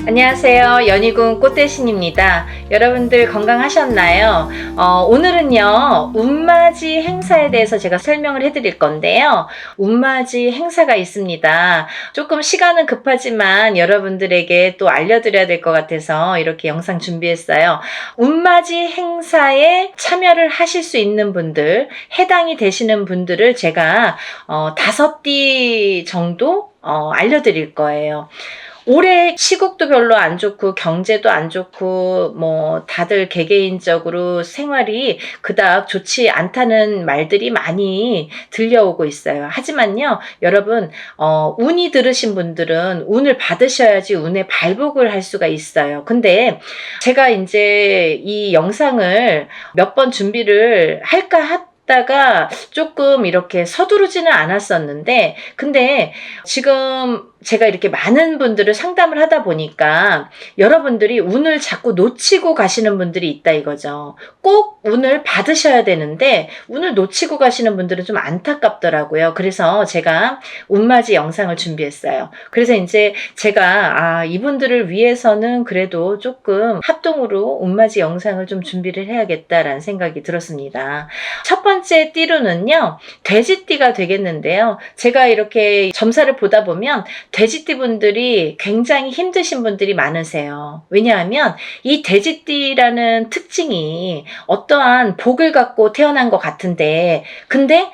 안녕하세요. 연희군 꽃대신입니다. 여러분들 건강하셨나요? 오늘은요, 운맞이 행사에 대해서 제가 설명을 해드릴 건데요. 운맞이 행사가 있습니다. 조금 시간은 급하지만 여러분들에게 또 알려드려야 될 것 같아서 이렇게 영상 준비했어요. 운맞이 행사에 참여를 하실 수 있는 분들, 해당이 되시는 분들을 제가 5띠 정도 알려드릴 거예요. 올해 시국도 별로 안 좋고 경제도 안 좋고 뭐 다들 개개인적으로 생활이 그닥 좋지 않다는 말들이 많이 들려오고 있어요. 하지만요, 여러분, 운이 들으신 분들은 운을 받으셔야지 운의 발복을 할 수가 있어요. 근데 제가 이제 이 영상을 몇 번 준비를 할까 다가 조금 이렇게 서두르지는 않았었는데, 근데 지금 제가 이렇게 많은 분들을 상담을 하다 보니까 여러분들이 운을 자꾸 놓치고 가시는 분들이 있다 이거죠. 꼭 운을 받으셔야 되는데 운을 놓치고 가시는 분들은 좀 안타깝더라고요. 그래서 제가 운맞이 영상을 준비했어요. 그래서 이제 제가 이분들을 위해서는 그래도 조금 합동으로 운맞이 영상을 좀 준비를 해야겠다라는 생각이 들었습니다. 첫 번째 띠로는요, 돼지띠가 되겠는데요. 제가 이렇게 점사를 보다 보면 돼지띠 분들이 굉장히 힘드신 분들이 많으세요. 왜냐하면 이 돼지띠라는 특징이 어떠한 복을 갖고 태어난 것 같은데, 근데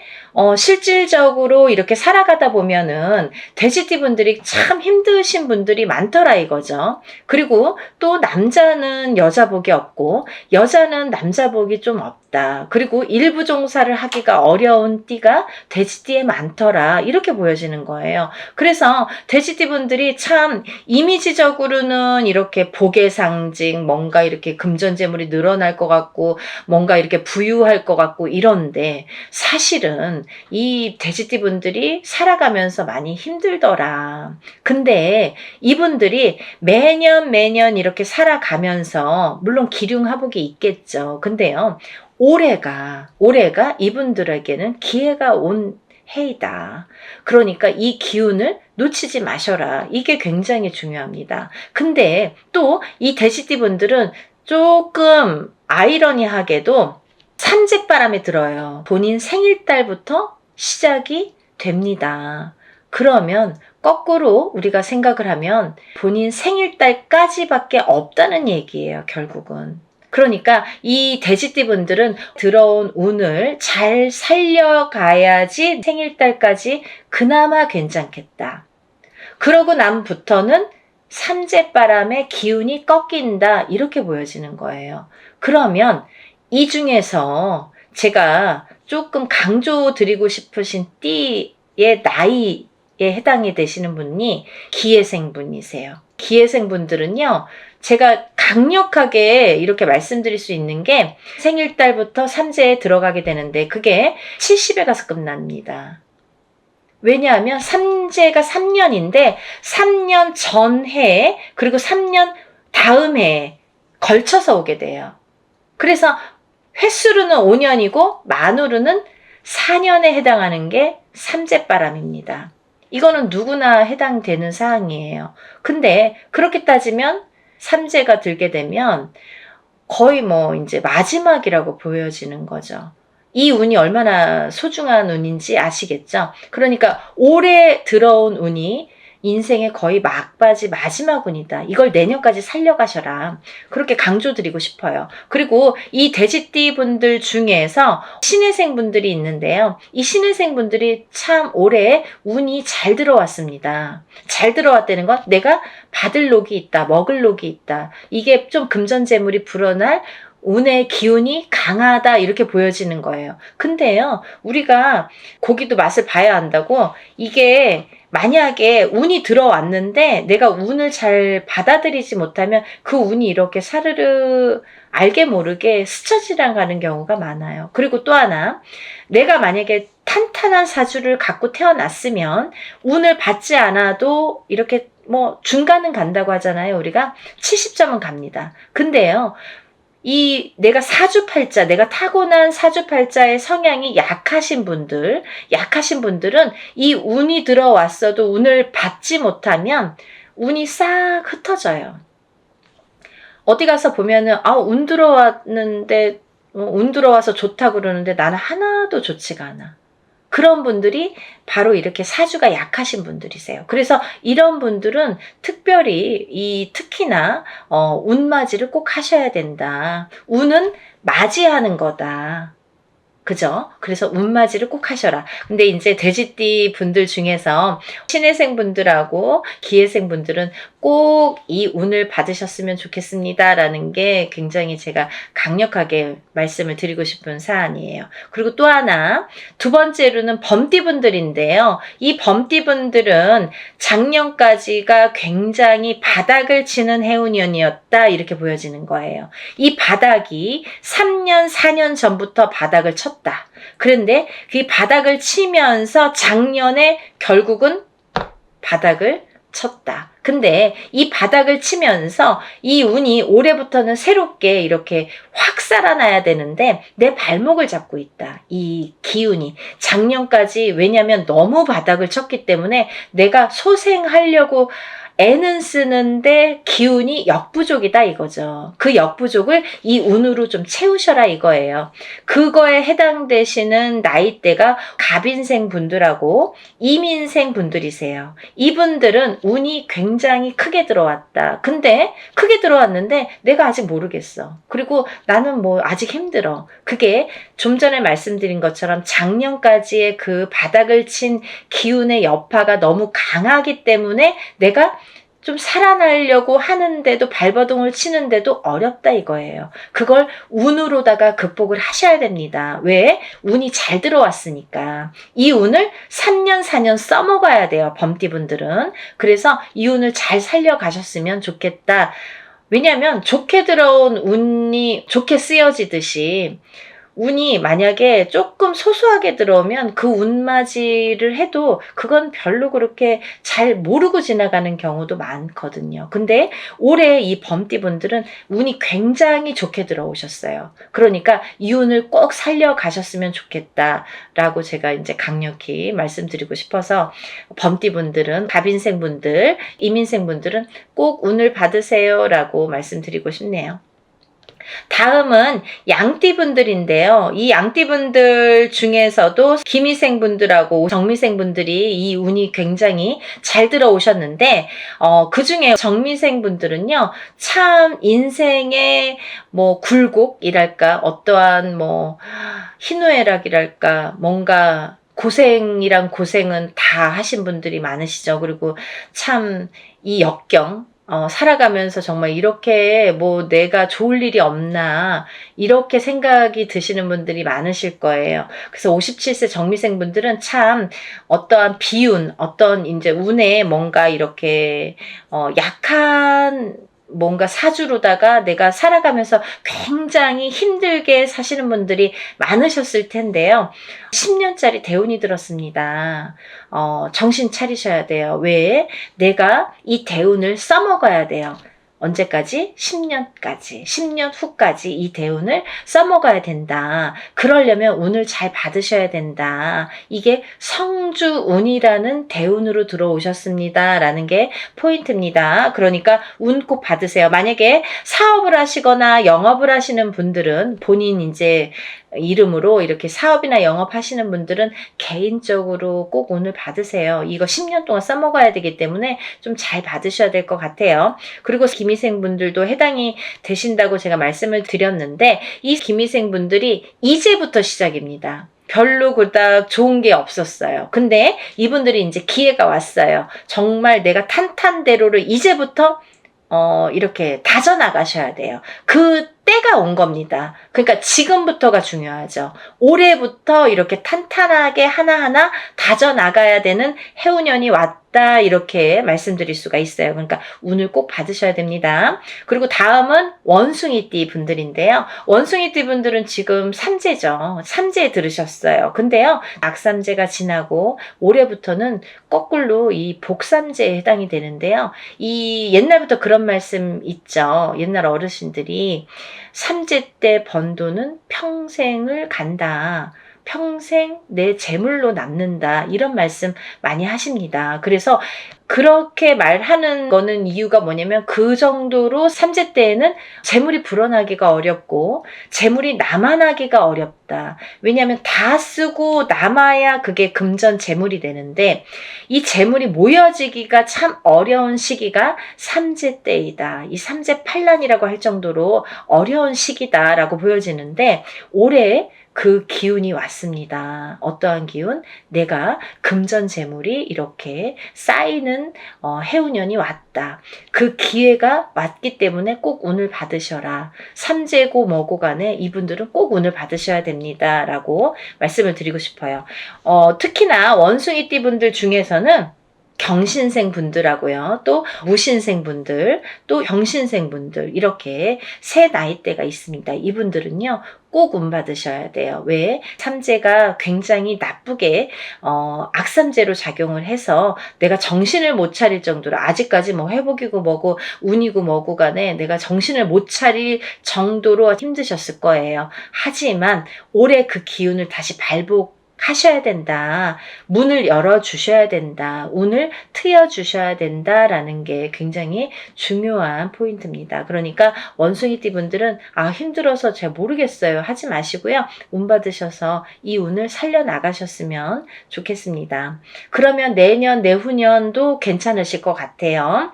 실질적으로 이렇게 살아가다 보면은 돼지띠 분들이 참 힘드신 분들이 많더라 이거죠. 그리고 또 남자는 여자 복이 없고 여자는 남자 복이 좀 없다. 그리고 일부 종사를 하기가 어려운 띠가 돼지띠에 많더라. 이렇게 보여지는 거예요. 그래서 돼지띠 분들이 참 이미지적으로는 이렇게 복의 상징, 뭔가 이렇게 금전재물이 늘어날 것 같고 뭔가 이렇게 부유할 것 같고 이런데, 사실은 이 돼지띠 분들이 살아가면서 많이 힘들더라. 근데 이분들이 매년 이렇게 살아가면서 물론 기륭하복이 있겠죠. 근데요, 올해가 이분들에게는 기회가 온 해이다. 그러니까 이 기운을 놓치지 마셔라. 이게 굉장히 중요합니다. 근데 또 이 돼지띠 분들은 조금 아이러니하게도 삼재바람에 들어요. 본인 생일달부터 시작이 됩니다. 그러면 거꾸로 우리가 생각을 하면 본인 생일달까지밖에 없다는 얘기예요, 결국은. 그러니까 이 돼지띠 분들은 들어온 운을 잘 살려가야지 생일달까지 그나마 괜찮겠다. 그러고 남부터는 삼재바람의 기운이 꺾인다, 이렇게 보여지는 거예요. 그러면 이 중에서 제가 조금 강조드리고 싶으신 띠의 나이에 해당이 되시는 분이 기해생 분이세요. 기해생 분들은요, 제가 강력하게 이렇게 말씀드릴 수 있는 게 생일달부터 삼재에 들어가게 되는데 그게 70에 가서 끝납니다. 왜냐하면 삼재가 3년인데 3년 전해에 그리고 3년 다음 해에 걸쳐서 오게 돼요. 그래서 횟수로는 5년이고 만으로는 4년에 해당하는 게 삼재바람입니다. 이거는 누구나 해당되는 사항이에요. 근데 그렇게 따지면 삼재가 들게 되면 거의 뭐 이제 마지막이라고 보여지는 거죠. 이 운이 얼마나 소중한 운인지 아시겠죠? 그러니까 올해 들어온 운이 인생의 거의 막바지 마지막 운이다. 이걸 내년까지 살려가셔라. 그렇게 강조드리고 싶어요. 그리고 이 돼지띠 분들 중에서 신해생 분들이 있는데요. 이 신해생 분들이 참 올해 운이 잘 들어왔습니다. 잘 들어왔다는 건 내가 받을 녹이 있다, 먹을 녹이 있다. 이게 좀 금전재물이 불어날 운의 기운이 강하다, 이렇게 보여지는 거예요. 근데요, 우리가 고기도 맛을 봐야 한다고, 이게 만약에 운이 들어왔는데 내가 운을 잘 받아들이지 못하면 그 운이 이렇게 사르르 알게 모르게 스쳐 지나가는 경우가 많아요. 그리고 또 하나, 내가 만약에 탄탄한 사주를 갖고 태어났으면 운을 받지 않아도 이렇게 뭐 중간은 간다고 하잖아요. 우리가 70점은 갑니다. 근데요, 이 내가 사주팔자, 내가 타고난 사주팔자의 성향이 약하신 분들은 이 운이 들어왔어도 운을 받지 못하면 운이 싹 흩어져요. 어디 가서 보면은 운 들어왔는데 운 들어와서 좋다 그러는데 나는 하나도 좋지가 않아. 그런 분들이 바로 이렇게 사주가 약하신 분들이세요. 그래서 이런 분들은 특별히 특히나 운맞이를 꼭 하셔야 된다. 운은 맞이하는 거다. 그죠? 그래서 운맞이를 꼭 하셔라. 근데 이제 돼지띠 분들 중에서 신해생 분들하고 기해생 분들은 꼭 이 운을 받으셨으면 좋겠습니다. 라는 게 굉장히 제가 강력하게 말씀을 드리고 싶은 사안이에요. 그리고 또 하나, 두 번째로는 범띠 분들인데요. 이 범띠 분들은 작년까지가 굉장히 바닥을 치는 해운년이었다. 이렇게 보여지는 거예요. 이 바닥이 3년, 4년 전부터 바닥을 쳤다. 그런데 그 바닥을 치면서 작년에 결국은 바닥을 쳤다. 근데 이 바닥을 치면서 이 운이 올해부터는 새롭게 이렇게 확 살아나야 되는데 내 발목을 잡고 있다. 이 기운이. 작년까지 왜냐면 너무 바닥을 쳤기 때문에 내가 소생하려고 애는 쓰는데 기운이 역부족이다 이거죠. 그 역부족을 이 운으로 좀 채우셔라 이거예요. 그거에 해당되시는 나이대가 갑인생 분들하고 이민생 분들이세요. 이분들은 운이 굉장히 크게 들어왔다. 근데 크게 들어왔는데 내가 아직 모르겠어. 그리고 나는 뭐 아직 힘들어. 그게 좀 전에 말씀드린 것처럼 작년까지의 그 바닥을 친 기운의 여파가 너무 강하기 때문에 내가 좀 살아나려고 하는데도 발버둥을 치는데도 어렵다 이거예요. 그걸 운으로다가 극복을 하셔야 됩니다. 왜? 운이 잘 들어왔으니까. 이 운을 3년 4년 써먹어야 돼요. 범띠분들은. 그래서 이 운을 잘 살려가셨으면 좋겠다. 왜냐하면 좋게 들어온 운이 좋게 쓰여지듯이 운이 만약에 조금 소소하게 들어오면 그 운맞이를 해도 그건 별로 그렇게 잘 모르고 지나가는 경우도 많거든요. 근데 올해 이 범띠분들은 운이 굉장히 좋게 들어오셨어요. 그러니까 이 운을 꼭 살려가셨으면 좋겠다라고 제가 이제 강력히 말씀드리고 싶어서 범띠분들은 갑인생분들, 이민생분들은 꼭 운을 받으세요라고 말씀드리고 싶네요. 다음은 양띠분들인데요. 이 양띠분들 중에서도 기미생분들하고 정미생분들이 이 운이 굉장히 잘 들어오셨는데 그 중에 정미생분들은요. 참 인생의 뭐 굴곡이랄까 어떠한 뭐 희노애락이랄까 뭔가 고생이란 고생은 다 하신 분들이 많으시죠. 그리고 참 이 역경 살아가면서 정말 이렇게 뭐 내가 좋을 일이 없나 이렇게 생각이 드시는 분들이 많으실 거예요. 그래서 57세 정미생 분들은 참 어떠한 비운, 어떤 이제 운에 뭔가 이렇게 약한 뭔가 사주로다가 내가 살아가면서 굉장히 힘들게 사시는 분들이 많으셨을 텐데요. 10년짜리 대운이 들었습니다. 정신 차리셔야 돼요. 왜? 내가 이 대운을 써먹어야 돼요. 언제까지? 10년까지. 10년 후까지 이 대운을 써먹어야 된다. 그러려면 운을 잘 받으셔야 된다. 이게 성주운이라는 대운으로 들어오셨습니다. 라는 게 포인트입니다. 그러니까 운 꼭 받으세요. 만약에 사업을 하시거나 영업을 하시는 분들은 본인 이제 이름으로 이렇게 사업이나 영업하시는 분들은 개인적으로 꼭 운을 받으세요. 이거 10년 동안 써먹어야 되기 때문에 좀 잘 받으셔야 될 것 같아요. 그리고 기미생분들도 해당이 되신다고 제가 말씀을 드렸는데 이 기미생분들이 이제부터 시작입니다. 별로 그닥 좋은 게 없었어요. 근데 이분들이 이제 기회가 왔어요. 정말 내가 탄탄대로를 이제부터 이렇게 다져나가셔야 돼요. 그 때가 온 겁니다. 그러니까 지금부터가 중요하죠. 올해부터 이렇게 탄탄하게 하나하나 다져나가야 되는 해운년이 왔다 이렇게 말씀드릴 수가 있어요. 그러니까 운을 꼭 받으셔야 됩니다. 그리고 다음은 원숭이띠 분들인데요. 원숭이띠 분들은 지금 삼재죠. 삼재에 들으셨어요. 근데요. 악삼재가 지나고 올해부터는 거꾸로 이 복삼재에 해당이 되는데요. 이 옛날부터 그런 말씀 있죠. 옛날 어르신들이 삼재 때 번 돈은 평생을 간다. 평생 내 재물로 남는다. 이런 말씀 많이 하십니다. 그래서 그렇게 말하는 거는 이유가 뭐냐면 그 정도로 삼재 때에는 재물이 불어나기가 어렵고 재물이 남아나기가 어렵다. 왜냐하면 다 쓰고 남아야 그게 금전 재물이 되는데 이 재물이 모여지기가 참 어려운 시기가 삼재 때이다. 이 삼재 팔란이라고 할 정도로 어려운 시기다라고 보여지는데 올해 그 기운이 왔습니다. 어떠한 기운? 내가 금전 재물이 이렇게 쌓이는 해운년이 왔다. 그 기회가 왔기 때문에 꼭 운을 받으셔라. 삼재고 뭐고 간에 이분들은 꼭 운을 받으셔야 됩니다. 라고 말씀을 드리고 싶어요. 특히나 원숭이띠 분들 중에서는 경신생 분들하고요. 또 무신생 분들, 또 병신생 분들 이렇게 세 나이대가 있습니다. 이분들은요. 꼭 운 받으셔야 돼요. 왜? 삼재가 굉장히 나쁘게 악삼재로 작용을 해서 내가 정신을 못 차릴 정도로 아직까지 뭐 회복이고 뭐고 운이고 뭐고 간에 내가 정신을 못 차릴 정도로 힘드셨을 거예요. 하지만 올해 그 기운을 다시 하셔야 된다. 문을 열어주셔야 된다. 운을 트여주셔야 된다라는 게 굉장히 중요한 포인트입니다. 그러니까 원숭이띠 분들은 힘들어서 잘 모르겠어요. 하지 마시고요. 운 받으셔서 이 운을 살려나가셨으면 좋겠습니다. 그러면 내년, 내후년도 괜찮으실 것 같아요.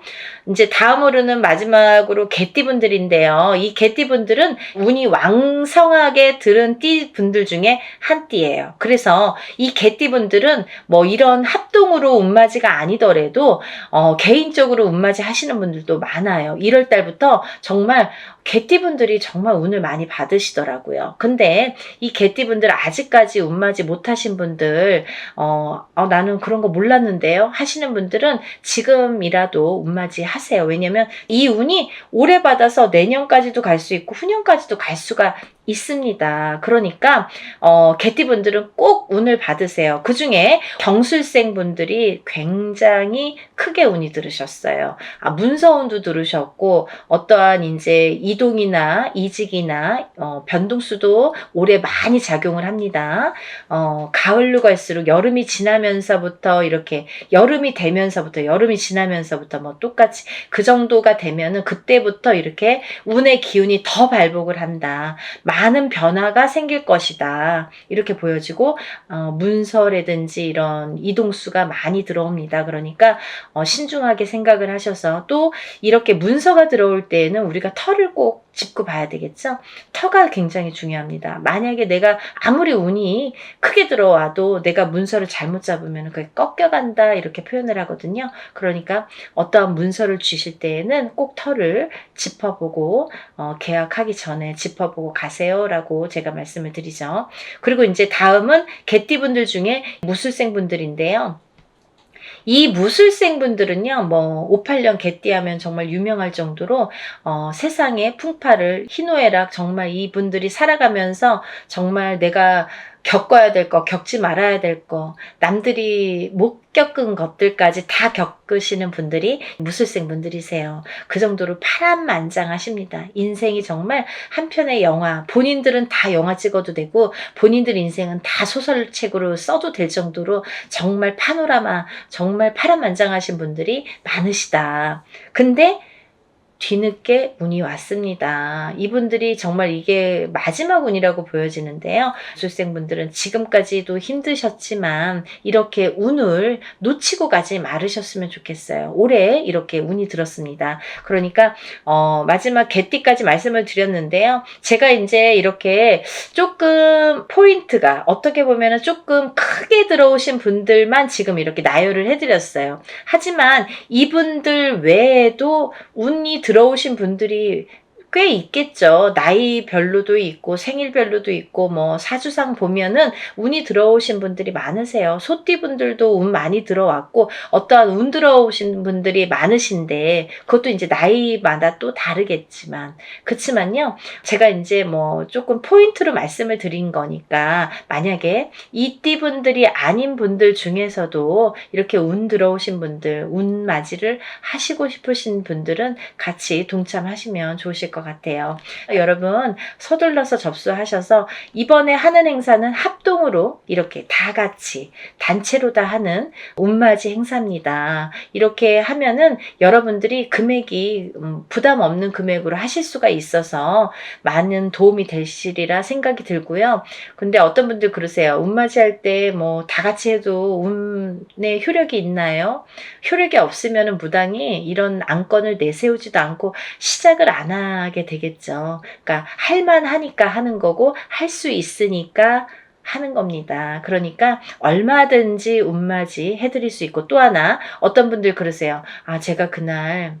이제 다음으로는 마지막으로 개띠 분들인데요. 이 개띠 분들은 운이 왕성하게 들은 띠 분들 중에 한 띠예요. 그래서 이 개띠분들은 뭐 이런 합동으로 운맞이가 아니더라도 개인적으로 운맞이 하시는 분들도 많아요. 1월 달부터 정말 개띠분들이 정말 운을 많이 받으시더라고요. 근데 이 개띠분들 아직까지 운맞이 못하신 분들 나는 그런 거 몰랐는데요 하시는 분들은 지금이라도 운맞이 하세요. 왜냐면 이 운이 오래 받아서 내년까지도 갈 수 있고 후년까지도 갈 수가 있습니다. 그러니까 개띠분들은 꼭 운을 받으세요. 그 중에 경술생 분들이 굉장히 크게 운이 들으셨어요. 문서운도 들으셨고 어떠한 이제 이동이나 이직이나 변동수도 올해 많이 작용을 합니다. 가을로 갈수록 여름이 지나면서부터 이렇게 여름이 지나면서부터 뭐 똑같이 그 정도가 되면은 그때부터 이렇게 운의 기운이 더 발복을 한다. 많은 변화가 생길 것이다. 이렇게 보여지고 문서라든지 이런 이동수가 많이 들어옵니다. 그러니까 신중하게 생각을 하셔서 또 이렇게 문서가 들어올 때에는 우리가 터를 꼭 짚고 봐야 되겠죠. 터가 굉장히 중요합니다. 만약에 내가 아무리 운이 크게 들어와도 내가 문서를 잘못 잡으면 그게 꺾여간다 이렇게 표현을 하거든요. 그러니까 어떠한 문서를 주실 때에는 꼭 터를 짚어보고 계약하기 전에 짚어보고 가세요라고 제가 말씀을 드리죠. 그리고 이제 다음은 개띠분들 중에 무술생 분들인데요. 이 무술생 분들은요, 뭐 58년 개띠하면 정말 유명할 정도로 세상의 풍파를 희노애락 정말 이분들이 살아가면서 정말 내가 겪어야 될 거, 겪지 말아야 될 거, 남들이 못 겪은 것들까지 다 겪으시는 분들이 무술생 분들이세요. 그 정도로 파란만장하십니다. 인생이 정말 한 편의 영화, 본인들은 다 영화 찍어도 되고 본인들 인생은 다 소설책으로 써도 될 정도로 정말 파노라마, 정말 파란만장하신 분들이 많으시다. 근데 뒤늦게 운이 왔습니다. 이분들이 정말 이게 마지막 운이라고 보여지는데요. 수생분들은 지금까지도 힘드셨지만 이렇게 운을 놓치고 가지 말으셨으면 좋겠어요. 올해 이렇게 운이 들었습니다. 그러니까 마지막 개띠까지 말씀을 드렸는데요. 제가 이제 이렇게 조금 포인트가 어떻게 보면 조금 크게 들어오신 분들만 지금 이렇게 나열을 해드렸어요. 하지만 이분들 외에도 운이 들어오신 분들이 꽤 있겠죠. 나이별로도 있고 생일별로도 있고 뭐 사주상 보면은 운이 들어오신 분들이 많으세요. 소띠분들도 운 많이 들어왔고 어떠한 운 들어오신 분들이 많으신데 그것도 이제 나이마다 또 다르겠지만 그치만요. 제가 이제 뭐 조금 포인트로 말씀을 드린 거니까 만약에 이 띠분들이 아닌 분들 중에서도 이렇게 운 들어오신 분들 운 맞이를 하시고 싶으신 분들은 같이 동참하시면 좋으실 것 같아요. 여러분 서둘러서 접수하셔서 이번에 하는 행사는 합동으로 이렇게 다 같이 단체로 다 하는 운맞이 행사입니다. 이렇게 하면은 여러분들이 금액이 부담 없는 금액으로 하실 수가 있어서 많은 도움이 되시리라 생각이 들고요. 근데 어떤 분들 그러세요. 운맞이 할 때 뭐 다 같이 해도 운에 효력이 있나요? 효력이 없으면 무당이 이런 안건을 내세우지도 않고 시작을 안 하게 되겠죠. 그러니까 할만하니까 하는 거고 할 수 있으니까 하는 겁니다. 그러니까 얼마든지 운맞이 해드릴 수 있고, 또 하나 어떤 분들 그러세요. 아, 제가 그날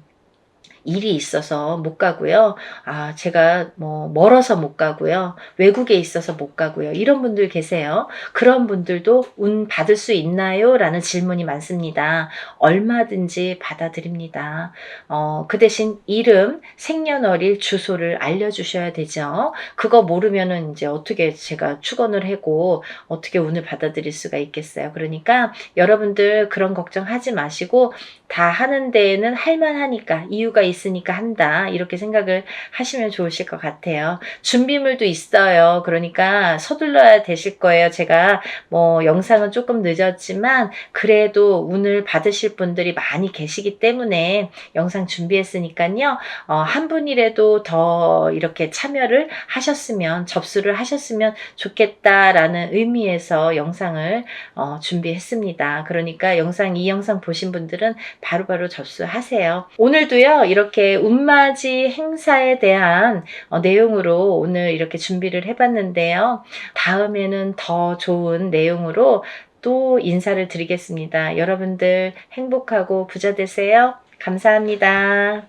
일이 있어서 못 가고요. 아, 제가 뭐 멀어서 못 가고요. 외국에 있어서 못 가고요. 이런 분들 계세요. 그런 분들도 운 받을 수 있나요? 라는 질문이 많습니다. 얼마든지 받아드립니다. 그 대신 이름, 생년월일, 주소를 알려주셔야 되죠. 그거 모르면은 이제 어떻게 제가 축원을 하고 어떻게 운을 받아들일 수가 있겠어요. 그러니까 여러분들 그런 걱정하지 마시고 다 하는 데에는 할만하니까, 이유가 있으니까 한다, 이렇게 생각을 하시면 좋으실 것 같아요. 준비물도 있어요. 그러니까 서둘러야 되실 거예요. 제가 뭐 영상은 조금 늦었지만 그래도 운을 받으실 분들이 많이 계시기 때문에 영상 준비했으니까요. 한 분이라도 더 이렇게 참여를 하셨으면, 접수를 하셨으면 좋겠다라는 의미에서 영상을 준비했습니다. 그러니까 이 영상 보신 분들은 바로바로 접수하세요. 오늘도요, 이렇게 운맞이 행사에 대한 내용으로 오늘 이렇게 준비를 해봤는데요. 다음에는 더 좋은 내용으로 또 인사를 드리겠습니다. 여러분들 행복하고 부자 되세요. 감사합니다.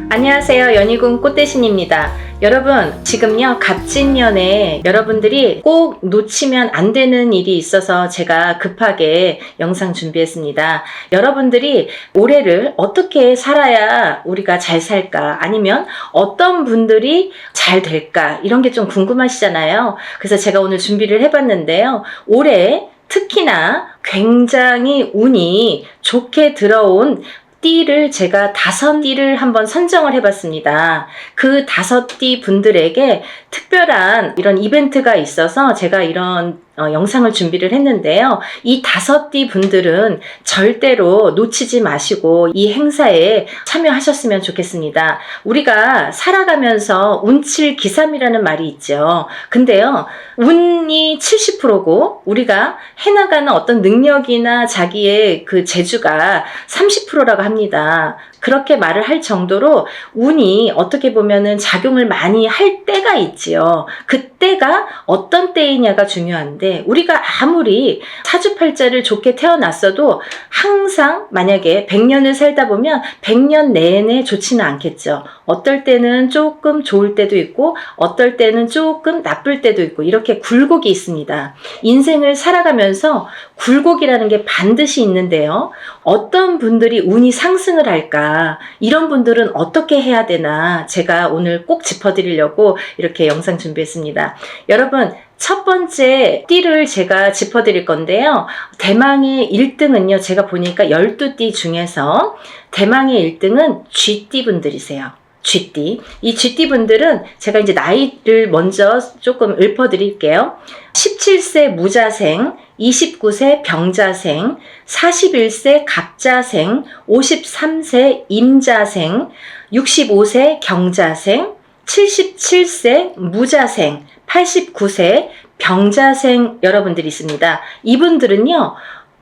안녕하세요. 연희궁 꽃대신입니다. 여러분, 지금요, 갑진년에 여러분들이 꼭 놓치면 안 되는 일이 있어서 제가 급하게 영상 준비했습니다. 여러분들이 올해를 어떻게 살아야 우리가 잘 살까, 아니면 어떤 분들이 잘 될까, 이런 게 좀 궁금하시잖아요. 그래서 제가 오늘 준비를 해봤는데요. 올해 특히나 굉장히 운이 좋게 들어온 띠를 제가 5띠를 한번 선정을 해봤습니다. 그 5띠 분들에게 특별한 이런 이벤트가 있어서 제가 이런 영상을 준비를 했는데요. 이 5띠 분들은 절대로 놓치지 마시고 이 행사에 참여하셨으면 좋겠습니다. 우리가 살아가면서 운칠기삼이라는 말이 있죠. 근데요, 운이 70%고 우리가 해나가는 어떤 능력이나 자기의 그 재주가 30%라고 합니다. 그렇게 말을 할 정도로 운이 어떻게 보면은 작용을 많이 할 때가 있지요. 그때가 어떤 때이냐가 중요한데, 우리가 아무리 사주팔자를 좋게 태어났어도 항상 만약에 100년을 살다 보면 100년 내내 좋지는 않겠죠. 어떨 때는 조금 좋을 때도 있고 어떨 때는 조금 나쁠 때도 있고, 이렇게 굴곡이 있습니다. 인생을 살아가면서 굴곡이라는 게 반드시 있는데요. 어떤 분들이 운이 상승을 할까, 이런 분들은 어떻게 해야 되나, 제가 오늘 꼭 짚어드리려고 이렇게 영상 준비했습니다. 여러분, 첫 번째 띠를 제가 짚어드릴 건데요. 대망의 1등은요, 제가 보니까 12띠 중에서 대망의 1등은 쥐띠 분들이세요. 쥐띠. 이 쥐띠 분들은 제가 이제 나이를 먼저 조금 읊어드릴게요. 17세 무자생, 29세 병자생, 41세 갑자생, 53세 임자생, 65세 경자생, 77세 무자생, 89세 병자생 여러분들이 있습니다. 이분들은요,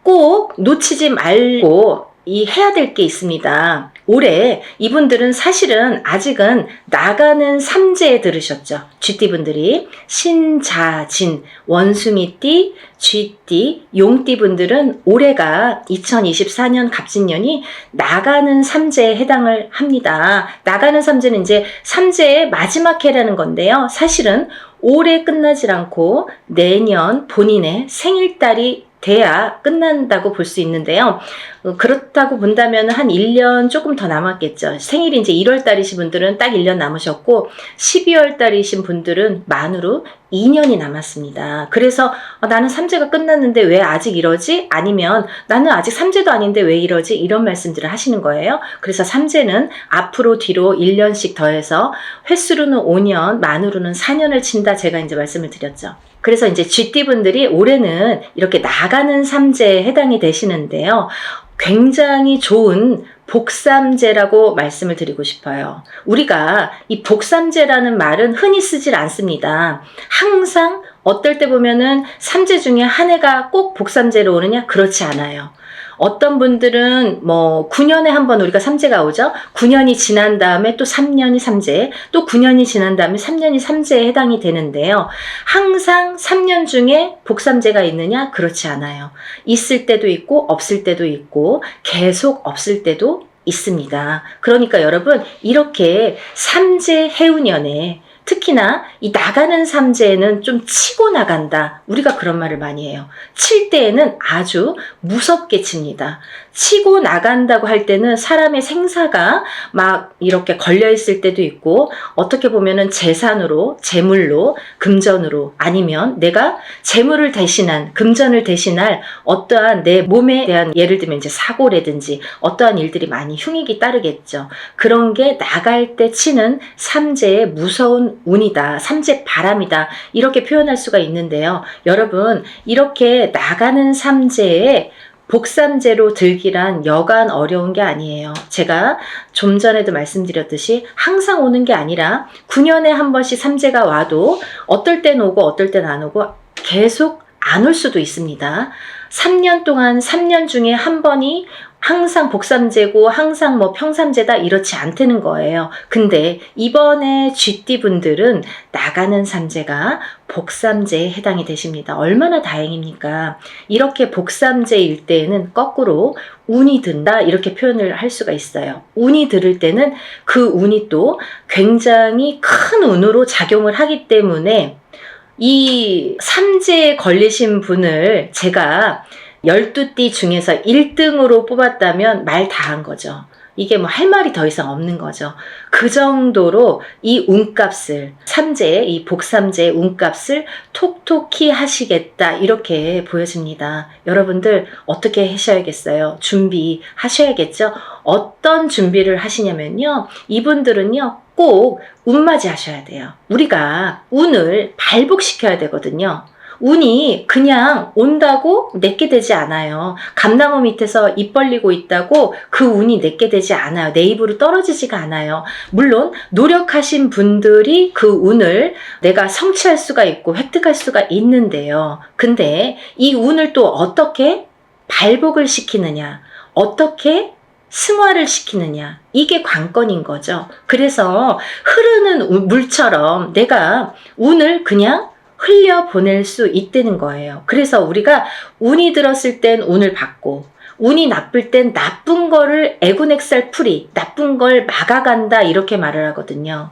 꼭 놓치지 말고 해야 될 게 있습니다. 올해 이분들은 사실은 아직은 나가는 삼재에 들으셨죠. 쥐띠분들이 신자진, 원숭이띠, 쥐띠, 용띠 분들은 올해가 2024년 갑진년이 나가는 삼재에 해당을 합니다. 나가는 삼재는 이제 삼재의 마지막 해라는 건데요. 사실은 올해 끝나질 않고 내년 본인의 생일달이 돼야 끝난다고 볼 수 있는데요. 그렇다고 본다면 한 1년 조금 더 남았겠죠. 생일이 이제 1월 달이신 분들은 딱 1년 남으셨고 12월 달이신 분들은 만으로 2년이 남았습니다. 그래서 나는 삼재가 끝났는데 왜 아직 이러지? 아니면 나는 아직 삼재도 아닌데 왜 이러지? 이런 말씀들을 하시는 거예요. 그래서 삼재는 앞으로 뒤로 1년씩 더해서 횟수로는 5년, 만으로는 4년을 친다, 제가 이제 말씀을 드렸죠. 그래서 이제 쥐띠분들이 올해는 이렇게 나가는 삼재에 해당이 되시는데요. 굉장히 좋은 복삼재라고 말씀을 드리고 싶어요. 우리가 이 복삼재라는 말은 흔히 쓰질 않습니다. 항상 어떨 때 보면은 삼재 중에 한 해가 꼭 복삼재로 오느냐? 그렇지 않아요. 어떤 분들은 뭐 9년에 한 번 우리가 삼재가 오죠. 9년이 지난 다음에 또 3년이 삼재, 또 9년이 지난 다음에 3년이 삼재에 해당이 되는데요. 항상 3년 중에 복삼재가 있느냐? 그렇지 않아요. 있을 때도 있고 없을 때도 있고 계속 없을 때도 있습니다. 그러니까 여러분, 이렇게 삼재 해운년에 특히나 이 나가는 삼재에는 좀 치고 나간다. 우리가 그런 말을 많이 해요. 칠 때에는 아주 무섭게 칩니다. 치고 나간다고 할 때는 사람의 생사가 막 이렇게 걸려있을 때도 있고, 어떻게 보면은 재산으로, 재물로, 금전으로, 아니면 내가 재물을 대신한, 금전을 대신할 어떠한 내 몸에 대한, 예를 들면 이제 사고라든지 어떠한 일들이 많이 흉익이 따르겠죠. 그런 게 나갈 때 치는 삼재의 무서운 운이다, 삼재 바람이다, 이렇게 표현할 수가 있는데요. 여러분, 이렇게 나가는 삼재에 복삼재로 들기란 여간 어려운 게 아니에요. 제가 좀 전에도 말씀드렸듯이 항상 오는 게 아니라 9년에 한 번씩 삼재가 와도 어떨 땐 오고 어떨 땐 안 오고 계속 안 올 수도 있습니다. 3년 동안 3년 중에 한 번이 항상 복삼재고 항상 뭐 평삼재다, 이렇지 않다는 거예요. 근데 이번에 쥐띠분들은 나가는 삼재가 복삼재에 해당이 되십니다. 얼마나 다행입니까? 이렇게 복삼재일 때에는 거꾸로 운이 든다, 이렇게 표현을 할 수가 있어요. 운이 들을 때는 그 운이 또 굉장히 큰 운으로 작용을 하기 때문에 이 삼재에 걸리신 분을 제가 12띠 중에서 1등으로 뽑았다면 말 다 한 거죠. 이게 뭐 할 말이 더 이상 없는 거죠. 그 정도로 이 운값을, 삼재, 이 복삼재의 운값을 톡톡히 하시겠다, 이렇게 보여집니다. 여러분들 어떻게 하셔야겠어요? 준비하셔야겠죠? 어떤 준비를 하시냐면요, 이분들은요 꼭 운맞이 하셔야 돼요. 우리가 운을 발복시켜야 되거든요. 운이 그냥 온다고 내게 되지 않아요. 감나무 밑에서 입 벌리고 있다고 그 운이 내게 되지 않아요. 내 입으로 떨어지지가 않아요. 물론 노력하신 분들이 그 운을 내가 성취할 수가 있고 획득할 수가 있는데요. 근데 이 운을 또 어떻게 발복을 시키느냐, 어떻게 승화를 시키느냐, 이게 관건인 거죠. 그래서 흐르는 물처럼 내가 운을 그냥 흘려보낼 수 있다는 거예요. 그래서 우리가 운이 들었을 땐 운을 받고, 운이 나쁠 땐 나쁜 거를 애군액살풀이, 나쁜 걸 막아간다, 이렇게 말을 하거든요.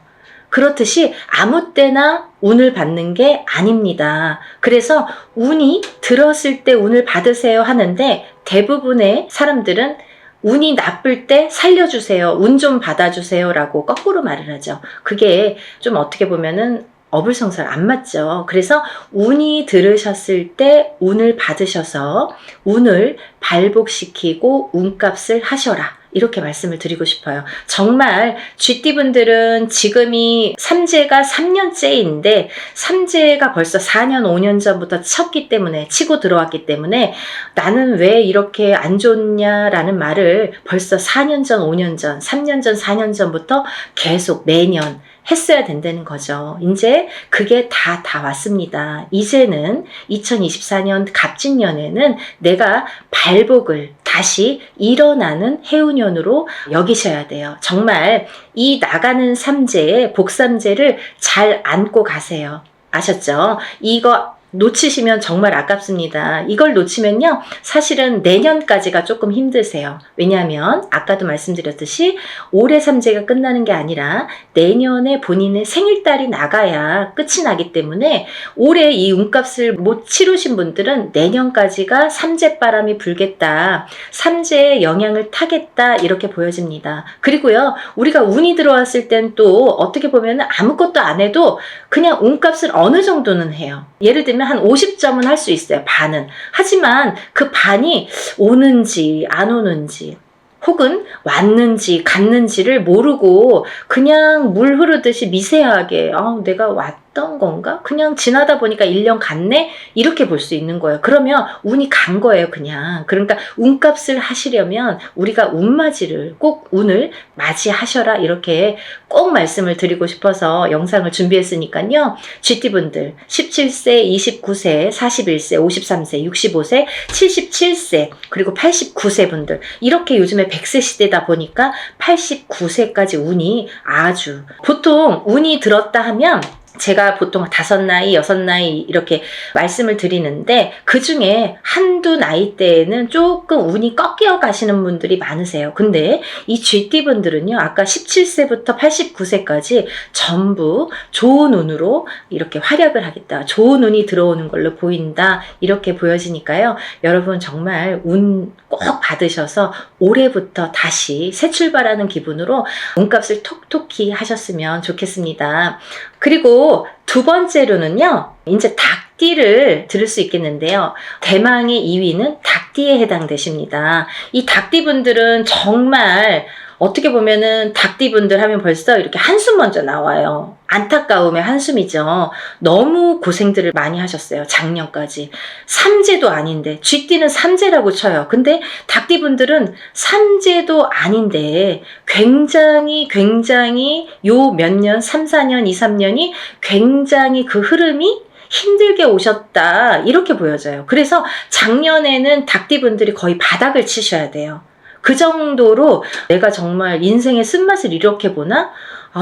그렇듯이 아무 때나 운을 받는 게 아닙니다. 그래서 운이 들었을 때 운을 받으세요 하는데, 대부분의 사람들은 운이 나쁠 때 살려주세요, 운 좀 받아주세요 라고 거꾸로 말을 하죠. 그게 좀 어떻게 보면은 어불성설 안 맞죠. 그래서 운이 들으셨을 때 운을 받으셔서 운을 발복시키고 운값을 하셔라, 이렇게 말씀을 드리고 싶어요. 정말 쥐띠분들은 지금이 삼재가 3년째인데 삼재가 벌써 4년 5년 전부터 쳤기 때문에, 치고 들어왔기 때문에 나는 왜 이렇게 안 좋냐라는 말을 벌써 4년 전, 5년 전, 3년 전, 4년 전부터 계속 매년 했어야 된다는 거죠. 이제 그게 다 왔습니다. 이제는 2024년 갑진년에는 내가 발복을 다시 일어나는 해운년으로 여기셔야 돼요. 정말 이 나가는 삼재의 복삼재를 잘 안고 가세요. 아셨죠? 이거 놓치시면 정말 아깝습니다. 이걸 놓치면요, 사실은 내년까지가 조금 힘드세요. 왜냐하면 아까도 말씀드렸듯이 올해 삼재가 끝나는 게 아니라 내년에 본인의 생일달이 나가야 끝이 나기 때문에 올해 이 운값을 못 치르신 분들은 내년까지가 삼재바람이 불겠다, 삼재의 영향을 타겠다, 이렇게 보여집니다. 그리고요, 우리가 운이 들어왔을 땐 또 어떻게 보면 아무것도 안 해도 그냥 운값을 어느 정도는 해요. 예를 들면 한 50점은 할 수 있어요. 반은. 하지만 그 반이 오는지 안 오는지 혹은 왔는지 갔는지를 모르고 그냥 물 흐르듯이 미세하게 내가 왔던 건가? 그냥 지나다 보니까 1년 갔네? 이렇게 볼 수 있는 거예요. 그러면 운이 간 거예요, 그냥. 그러니까 운값을 하시려면 우리가 운맞이를, 꼭 운을 맞이하셔라, 이렇게 꼭 말씀을 드리고 싶어서 영상을 준비했으니까요. GT분들 17세, 29세, 41세, 53세, 65세, 77세, 그리고 89세 분들, 이렇게 요즘에 100세 시대다 보니까 89세까지 운이 아주, 보통 운이 들었다 하면 제가 보통 5나이, 6나이 이렇게 말씀을 드리는데 그 중에 한두 나이대에는 조금 운이 꺾여 가시는 분들이 많으세요. 근데 이 GT분들은요, 아까 17세부터 89세까지 전부 좋은 운으로 이렇게 활약을 하겠다, 좋은 운이 들어오는 걸로 보인다, 이렇게 보여지니까요. 여러분 정말 운 꼭 받으셔서 올해부터 다시 새 출발하는 기분으로 운값을 톡톡히 하셨으면 좋겠습니다. 그리고 두 번째로는요, 이제 닭띠를 들을 수 있겠는데요. 대망의 2위는 닭띠에 해당되십니다. 이 닭띠분들은 정말 어떻게 보면은 닭띠분들 하면 벌써 이렇게 한숨 먼저 나와요. 안타까움의 한숨이죠. 너무 고생들을 많이 하셨어요. 작년까지. 삼재도 아닌데, 쥐띠는 삼재라고 쳐요. 근데 닭띠분들은 삼재도 아닌데 굉장히 요 몇 년, 3, 4년, 2, 3년이 굉장히 그 흐름이 힘들게 오셨다, 이렇게 보여져요. 그래서 작년에는 닭띠분들이 거의 바닥을 치셔야 돼요. 그 정도로 내가 정말 인생의 쓴맛을 이렇게 보나?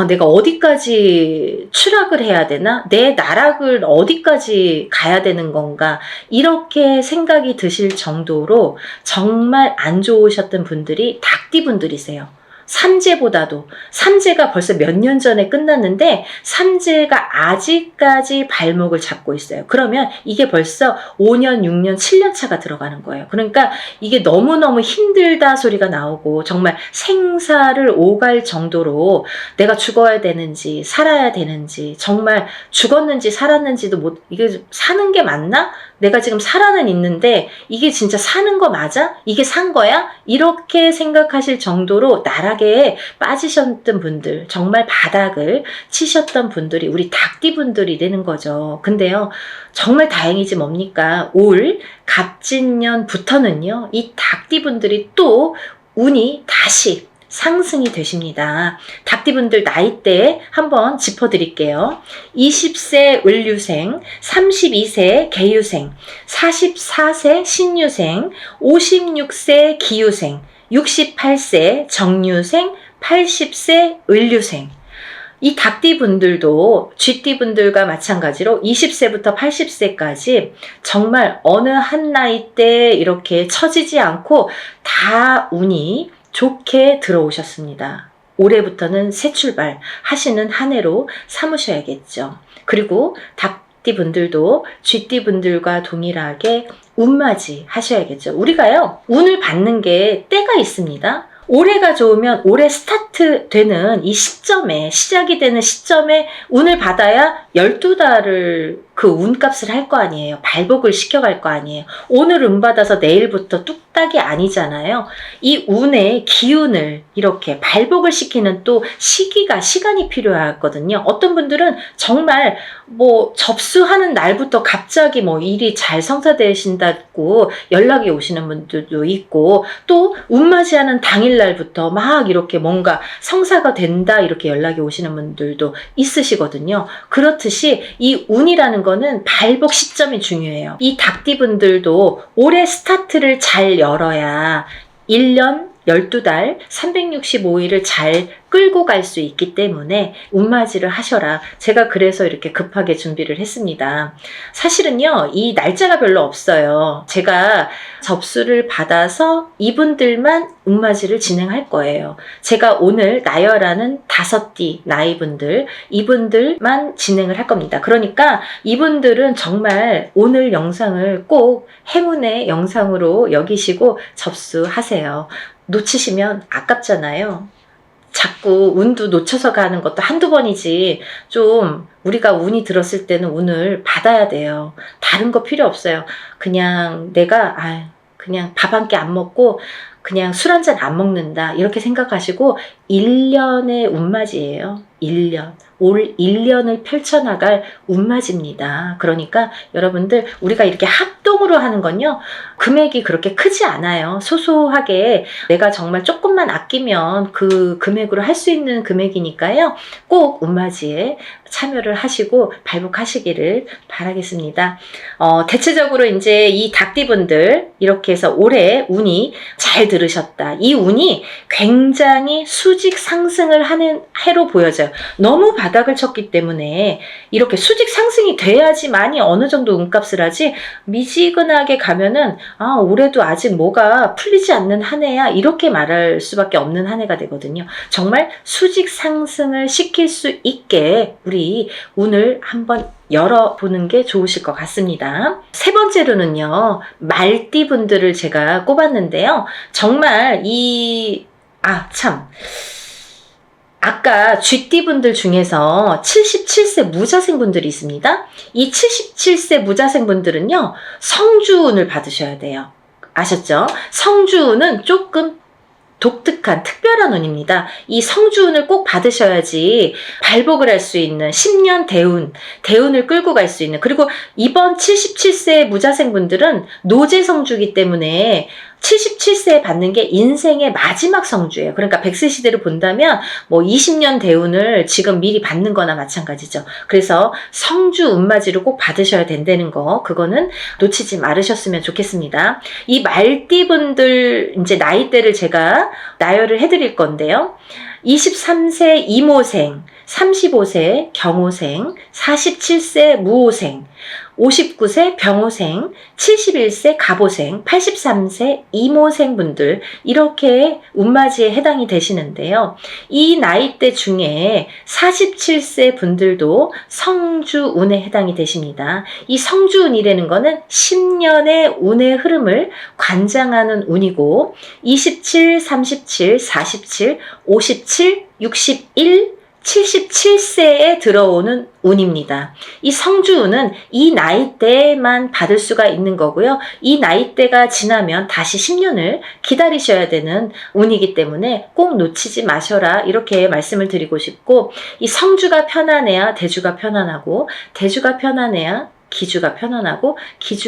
내가 어디까지 추락을 해야 되나? 내 나락을 어디까지 가야 되는 건가? 이렇게 생각이 드실 정도로 정말 안 좋으셨던 분들이 닭띠분들이세요. 삼재보다도, 삼재가 벌써 몇 년 전에 끝났는데 삼재가 아직까지 발목을 잡고 있어요. 그러면 이게 벌써 5년, 6년, 7년 차가 들어가는 거예요. 그러니까 이게 너무너무 힘들다 소리가 나오고 정말 생사를 오갈 정도로 내가 죽어야 되는지 살아야 되는지, 정말 죽었는지 살았는지도 이게 사는 게 맞나? 내가 지금 살아는 있는데 이게 진짜 사는 거 맞아? 이게 산 거야? 이렇게 생각하실 정도로 나락에 빠지셨던 분들, 정말 바닥을 치셨던 분들이 우리 닭띠분들이 되는 거죠. 근데요, 정말 다행이지 뭡니까? 올 갑진년부터는요, 이 닭띠분들이 또 운이 다시 상승이 되십니다. 닭띠분들 나이대 한번 짚어드릴게요. 20세 을류생, 32세 개유생, 44세 신유생, 56세 기유생, 68세 정유생, 80세 을류생. 이 닭띠분들도 쥐띠분들과 마찬가지로 20세부터 80세까지 정말 어느 한 나이대 이렇게 처지지 않고 다 운이 좋게 들어오셨습니다. 올해부터는 새 출발 하시는 한 해로 삼으셔야겠죠. 그리고 닭띠분들도 쥐띠분들과 동일하게 운맞이 하셔야겠죠. 우리가요, 운을 받는 게 때가 있습니다. 올해가 좋으면 올해 스타트 되는 이 시점에, 시작이 되는 시점에 운을 받아야 12달을 그 운값을 할 거 아니에요. 발복을 시켜갈 거 아니에요. 오늘 운 받아서 내일부터 뚝딱이 아니잖아요. 이 운의 기운을 이렇게 발복을 시키는 또 시간이 필요하거든요. 어떤 분들은 정말 접수하는 날부터 갑자기 일이 잘 성사되신다고 연락이 오시는 분들도 있고, 또 운맞이하는 당일날부터 막 이렇게 뭔가 성사가 된다 이렇게 연락이 오시는 분들도 있으시거든요. 그렇듯이 이 운이라는 거는 발복 시점이 중요해요. 이 닭띠분들도 올해 스타트를 잘 열어야 1년, 12달 365일을 잘 끌고 갈 수 있기 때문에 운맞이를 하셔라. 제가 그래서 이렇게 급하게 준비를 했습니다. 사실은요, 이 날짜가 별로 없어요. 제가 접수를 받아서 이분들만 운맞이를 진행할 거예요. 제가 오늘 나열하는 5띠 나이분들, 이분들만 진행을 할 겁니다. 그러니까 이분들은 정말 오늘 영상을 꼭 행운의 영상으로 여기시고 접수하세요. 놓치시면 아깝잖아요. 자꾸 운도 놓쳐서 가는 것도 한두 번이지, 좀 우리가 운이 들었을 때는 운을 받아야 돼요. 다른 거 필요 없어요. 그냥 내가 그냥 밥 한 끼 안 먹고 그냥 술 한 잔 안 먹는다 이렇게 생각하시고 1년의 운맞이에요. 1년. 올 1년을 펼쳐나갈 운맞이입니다. 그러니까 여러분들, 우리가 이렇게 합동으로 하는 건요, 금액이 그렇게 크지 않아요. 소소하게 내가 정말 조금만 아끼면 그 금액으로 할 수 있는 금액이니까요. 꼭 운맞이에 참여를 하시고 발복하시기를 바라겠습니다. 대체적으로 이제 이 닭띠분들, 이렇게 해서 올해 운이 잘 들으셨다. 이 운이 굉장히 수직 상승을 하는 해로 보여져요. 너무 바닥을 쳤기 때문에 이렇게 수직 상승이 돼야지만이 어느 정도 운값을 하지, 미지근하게 가면은 올해도 아직 뭐가 풀리지 않는 한 해야, 이렇게 말할 수밖에 없는 한 해가 되거든요. 정말 수직 상승을 시킬 수 있게 우리 운을 한번 열어보는 게 좋으실 것 같습니다. 세 번째로는요, 말띠 분들을 제가 꼽았는데요. 정말 아까 쥐띠 분들 중에서 77세 무자생 분들이 있습니다. 이 77세 무자생 분들은요, 성주운을 받으셔야 돼요. 아셨죠? 성주운은 조금 독특한 특별한 운입니다. 이 성주운을 꼭 받으셔야지 발복을 할 수 있는 10년 대운을 끌고 갈 수 있는, 그리고 이번 77세 무자생 분들은 노제 성주이기 때문에 77세에 받는 게 인생의 마지막 성주예요. 그러니까 100세 시대를 본다면 뭐 20년 대운을 지금 미리 받는 거나 마찬가지죠. 그래서 성주 운맞이를 꼭 받으셔야 된다는 거, 그거는 놓치지 말으셨으면 좋겠습니다. 이 말띠분들 이제 나이대를 제가 나열을 해드릴 건데요. 23세 이모생, 35세 경호생, 47세 무호생, 59세 병호생, 71세 갑오생, 83세 이모생 분들, 이렇게 운맞이에 해당이 되시는데요. 이 나이대 중에 47세 분들도 성주운에 해당이 되십니다. 이 성주운이라는 거는 10년의 운의 흐름을 관장하는 운이고, 27, 37, 47, 57, 61, 77세에 들어오는 운입니다. 이 성주운은 이 나이대만 받을 수가 있는 거고요. 이 나이대가 지나면 다시 10년을 기다리셔야 되는 운이기 때문에 꼭 놓치지 마셔라, 이렇게 말씀을 드리고 싶고, 이 성주가 편안해야 대주가 편안하고, 대주가 편안해야 기주가 편안하고,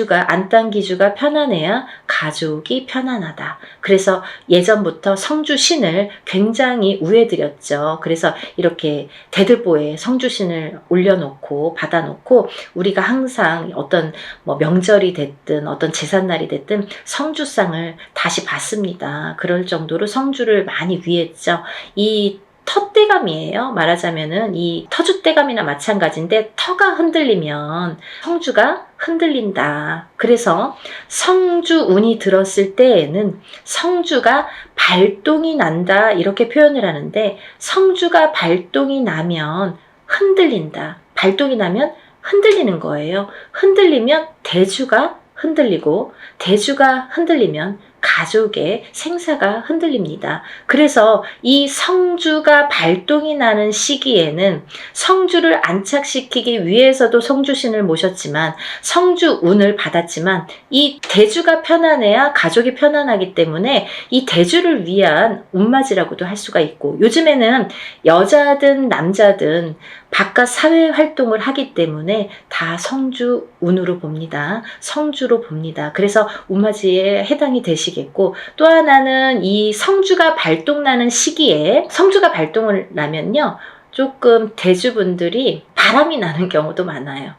안딴기주가 편안해야 가족이 편안하다. 그래서 예전부터 성주신을 굉장히 우애드렸죠. 그래서 이렇게 대들보에 성주신을 올려놓고 받아놓고, 우리가 항상 어떤 명절이 됐든 어떤 제삿날이 됐든 성주상을 다시 받습니다. 그럴 정도로 성주를 많이 위했죠. 이 터대감이에요. 말하자면은 이 터줏대감이나 마찬가지인데, 터가 흔들리면 성주가 흔들린다. 그래서 성주운이 들었을 때에는 성주가 발동이 난다, 이렇게 표현을 하는데, 성주가 발동이 나면 흔들린다. 발동이 나면 흔들리는 거예요. 흔들리면 대주가 흔들리고, 대주가 흔들리면 가족의 생사가 흔들립니다. 그래서 이 성주가 발동이 나는 시기에는 성주를 안착시키기 위해서도 성주신을 모셨지만, 성주운을 받았지만, 이 대주가 편안해야 가족이 편안하기 때문에 이 대주를 위한 운맞이라고도 할 수가 있고, 요즘에는 여자든 남자든 바깥 사회 활동을 하기 때문에 다 성주운으로 봅니다. 성주로 봅니다. 그래서 운맞이에 해당이 되시겠고, 또 하나는 이 성주가 발동나는 시기에, 성주가 발동을 나면요, 조금 대주분들이 바람이 나는 경우도 많아요.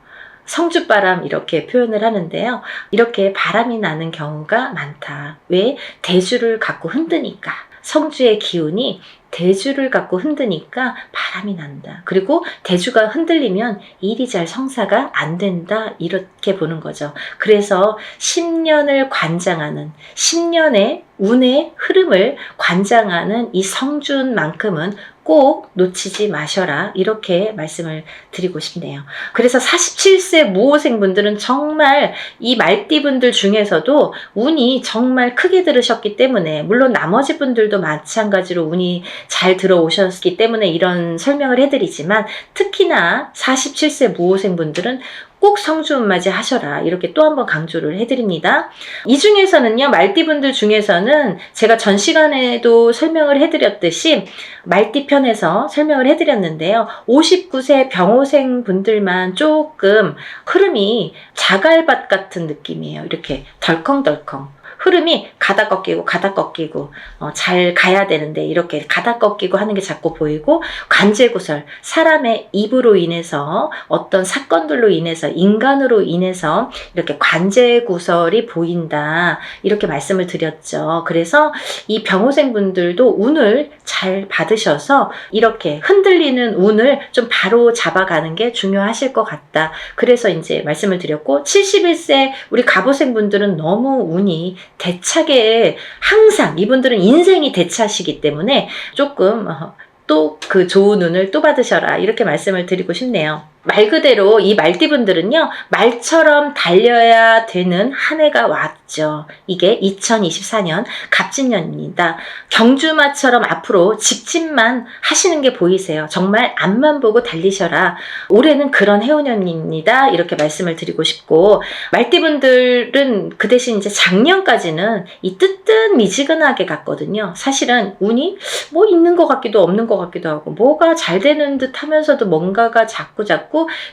성주바람, 이렇게 표현을 하는데요. 이렇게 바람이 나는 경우가 많다. 왜? 대주를 갖고 흔드니까. 성주의 기운이 대주를 갖고 흔드니까 바람이 난다. 그리고 대주가 흔들리면 일이 잘 성사가 안 된다. 이렇게 보는 거죠. 그래서 10년을 관장하는, 10년의 운의 흐름을 관장하는 이 성준만큼은 꼭 놓치지 마셔라. 이렇게 말씀을 드리고 싶네요. 그래서 47세 무호생분들은 정말 이 말띠분들 중에서도 운이 정말 크게 들으셨기 때문에, 물론 나머지 분들도 마찬가지로 운이 잘 들어오셨기 때문에 이런 설명을 해드리지만, 특히나 47세 무호생분들은 꼭 성주운맞이 하셔라. 이렇게 또 한 번 강조를 해드립니다. 이 중에서는요, 말띠분들 중에서는 제가 전 시간에도 설명을 해드렸듯이 말띠 편에서 설명을 해드렸는데요. 59세 병호생 분들만 조금 흐름이 자갈밭 같은 느낌이에요. 이렇게 덜컹덜컹. 흐름이 가다 꺾이고 가다 꺾이고 잘 가야 되는데 이렇게 가다 꺾이고 하는 게 자꾸 보이고, 관제구설, 사람의 입으로 인해서 어떤 사건들로 인해서, 인간으로 인해서 이렇게 관제구설이 보인다. 이렇게 말씀을 드렸죠. 그래서 이 병호생 분들도 운을 잘 받으셔서 이렇게 흔들리는 운을 좀 바로 잡아가는 게 중요하실 것 같다. 그래서 이제 말씀을 드렸고, 71세 우리 갑오생 분들은 너무 운이 대차게, 항상 이분들은 인생이 대차시기 때문에 조금 또 그 좋은 운을 또 받으셔라. 이렇게 말씀을 드리고 싶네요. 말 그대로 이 말띠분들은요, 말처럼 달려야 되는 한 해가 왔죠. 이게 2024년 갑진년입니다. 경주마처럼 앞으로 직진만 하시는 게 보이세요. 정말 앞만 보고 달리셔라. 올해는 그런 해운년입니다. 이렇게 말씀을 드리고 싶고, 말띠분들은 그 대신 이제 작년까지는 이 뜨뜻미지근하게 갔거든요. 사실은 운이 뭐 있는 것 같기도 없는 것 같기도 하고, 뭐가 잘 되는 듯 하면서도 뭔가가 자꾸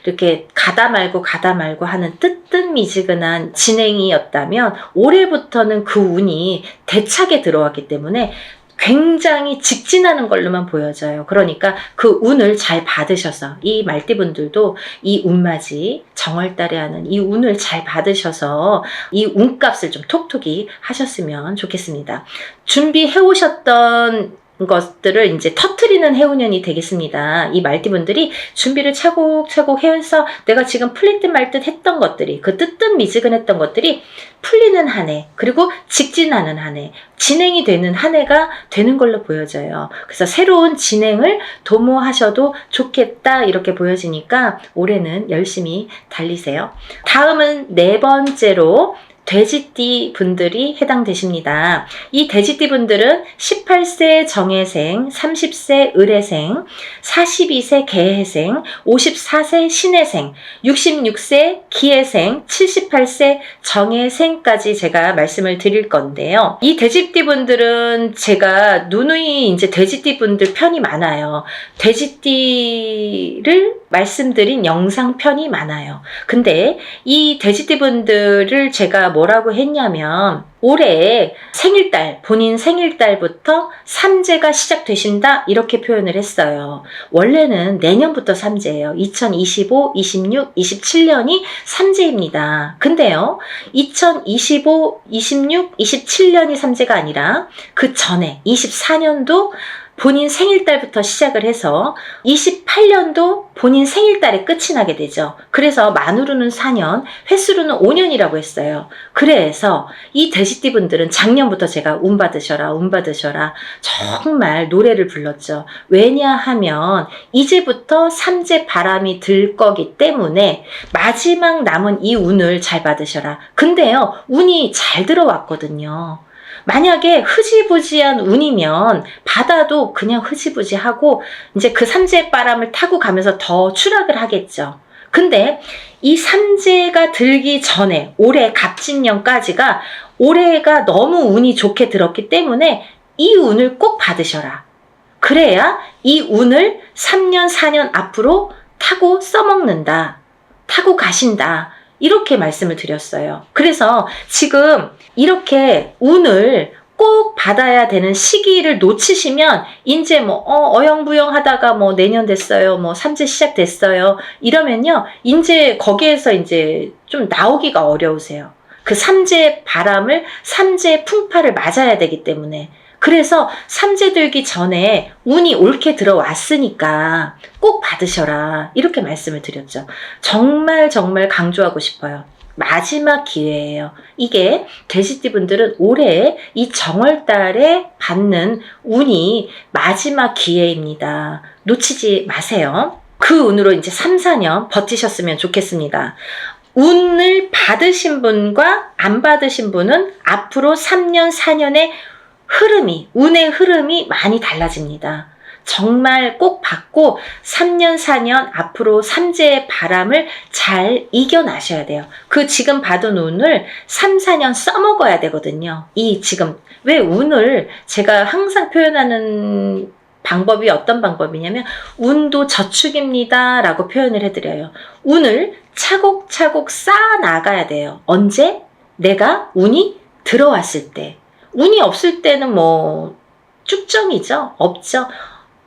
이렇게 가다 말고 하는 뜨뜻미지근한 진행이었다면, 올해부터는 그 운이 대차게 들어왔기 때문에 굉장히 직진하는 걸로만 보여져요. 그러니까 그 운을 잘 받으셔서, 이 말띠분들도 이 운맞이 정월달에 하는 이 운을 잘 받으셔서 이 운값을 좀 톡톡히 하셨으면 좋겠습니다. 준비해 오셨던 것들을 이제 터트리는 해운년이 되겠습니다. 이 말띠분들이 준비를 차곡차곡 해서 내가 지금 풀릴 듯 말 듯 했던 것들이, 그 뜨뜻미지근했던 것들이 풀리는 한 해, 그리고 직진하는 한 해, 진행이 되는 한 해가 되는 걸로 보여져요. 그래서 새로운 진행을 도모하셔도 좋겠다. 이렇게 보여지니까 올해는 열심히 달리세요. 다음은 네 번째로 돼지띠 분들이 해당되십니다. 이 돼지띠 분들은 18세 정해생, 30세 을해생, 42세 개해생, 54세 신해생, 66세 기해생, 78세 정해생까지 제가 말씀을 드릴 건데요. 이 돼지띠 분들은 제가 누누이 이제 돼지띠 분들 편이 많아요. 돼지띠를 말씀드린 영상 편이 많아요. 근데 이 돼지띠 분들을 제가 뭐라고 했냐면, 올해 생일달, 본인 생일달부터 삼재가 시작되신다. 이렇게 표현을 했어요. 원래는 내년부터 삼재예요. 2025, 26, 27년이 삼재입니다. 근데요, 2025, 26, 27년이 삼재가 아니라 그 전에 24년도 본인 생일달부터 시작을 해서 28년도 본인 생일달에 끝이 나게 되죠. 그래서 만으로는 4년, 횟수로는 5년이라고 했어요. 그래서 이 돼지띠 분들은 작년부터 제가 운 받으셔라, 운 받으셔라 정말 노래를 불렀죠. 왜냐하면 이제부터 삼재 바람이 들 거기 때문에 마지막 남은 이 운을 잘 받으셔라. 근데요, 운이 잘 들어왔거든요. 만약에 흐지부지한 운이면 받아도 그냥 흐지부지하고 이제 그 삼재 바람을 타고 가면서 더 추락을 하겠죠. 근데 이 삼재가 들기 전에 올해 갑진년까지가, 올해가 너무 운이 좋게 들었기 때문에 이 운을 꼭 받으셔라. 그래야 이 운을 3년, 4년 앞으로 타고 써먹는다. 타고 가신다. 이렇게 말씀을 드렸어요. 그래서 지금 이렇게 운을 꼭 받아야 되는 시기를 놓치시면 이제 뭐 어영부영 하다가 뭐 내년 됐어요, 뭐 삼재 시작됐어요 이러면요, 이제 거기에서 이제 좀 나오기가 어려우세요. 그 삼재 바람을, 삼재 풍파를 맞아야 되기 때문에. 그래서 삼재 들기 전에 운이 옳게 들어왔으니까 꼭 받으셔라. 이렇게 말씀을 드렸죠. 정말 정말 강조하고 싶어요. 마지막 기회예요. 이게 돼지띠 분들은 올해 이 정월달에 받는 운이 마지막 기회입니다. 놓치지 마세요. 그 운으로 이제 3, 4년 버티셨으면 좋겠습니다. 운을 받으신 분과 안 받으신 분은 앞으로 3년, 4년의 운의 흐름이 많이 달라집니다. 정말 꼭 받고 3년, 4년 앞으로 삼재의 바람을 잘 이겨나셔야 돼요. 그 지금 받은 운을 3, 4년 써먹어야 되거든요. 이 지금 왜 운을 제가 항상 표현하는 방법이 어떤 방법이냐면 운도 저축입니다 라고 표현을 해드려요. 운을 차곡차곡 쌓아 나가야 돼요. 언제? 내가 운이 들어왔을 때. 운이 없을 때는 뭐 쭉정이죠. 없죠.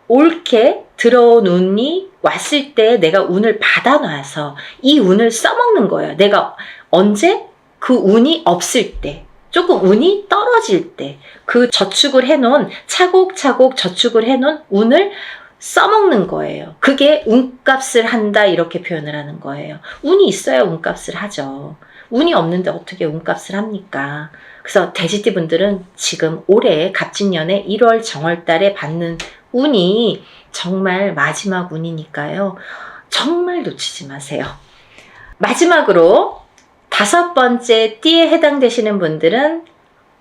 옳게 들어온 운이 왔을 때 내가 운을 받아놔서 이 운을 써먹는 거예요. 내가 언제? 그 운이 없을 때. 조금 운이 떨어질 때 그 저축을 해놓은 차곡차곡 저축을 해놓은 운을 써먹는 거예요. 그게 운값을 한다 이렇게 표현을 하는 거예요. 운이 있어야 운값을 하죠. 운이 없는데 어떻게 운값을 합니까? 그래서 돼지띠 분들은 지금 올해 갑진년에 1월 정월달에 받는 운이 정말 마지막 운이니까요. 정말 놓치지 마세요. 마지막으로 5번째 띠에 해당되시는 분들은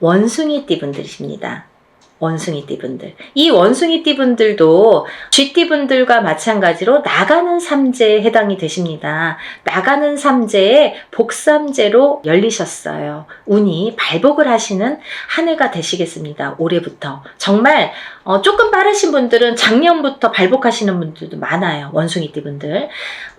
원숭이띠 분들이십니다. 원숭이띠 분들. 이 원숭이띠 분들도 쥐띠 분들과 마찬가지로 나가는 삼재에 해당이 되십니다. 나가는 삼재에 복삼재로 열리셨어요. 운이 발복을 하시는 한 해가 되시겠습니다. 올해부터. 정말 조금 빠르신 분들은 작년부터 발복하시는 분들도 많아요. 원숭이띠 분들.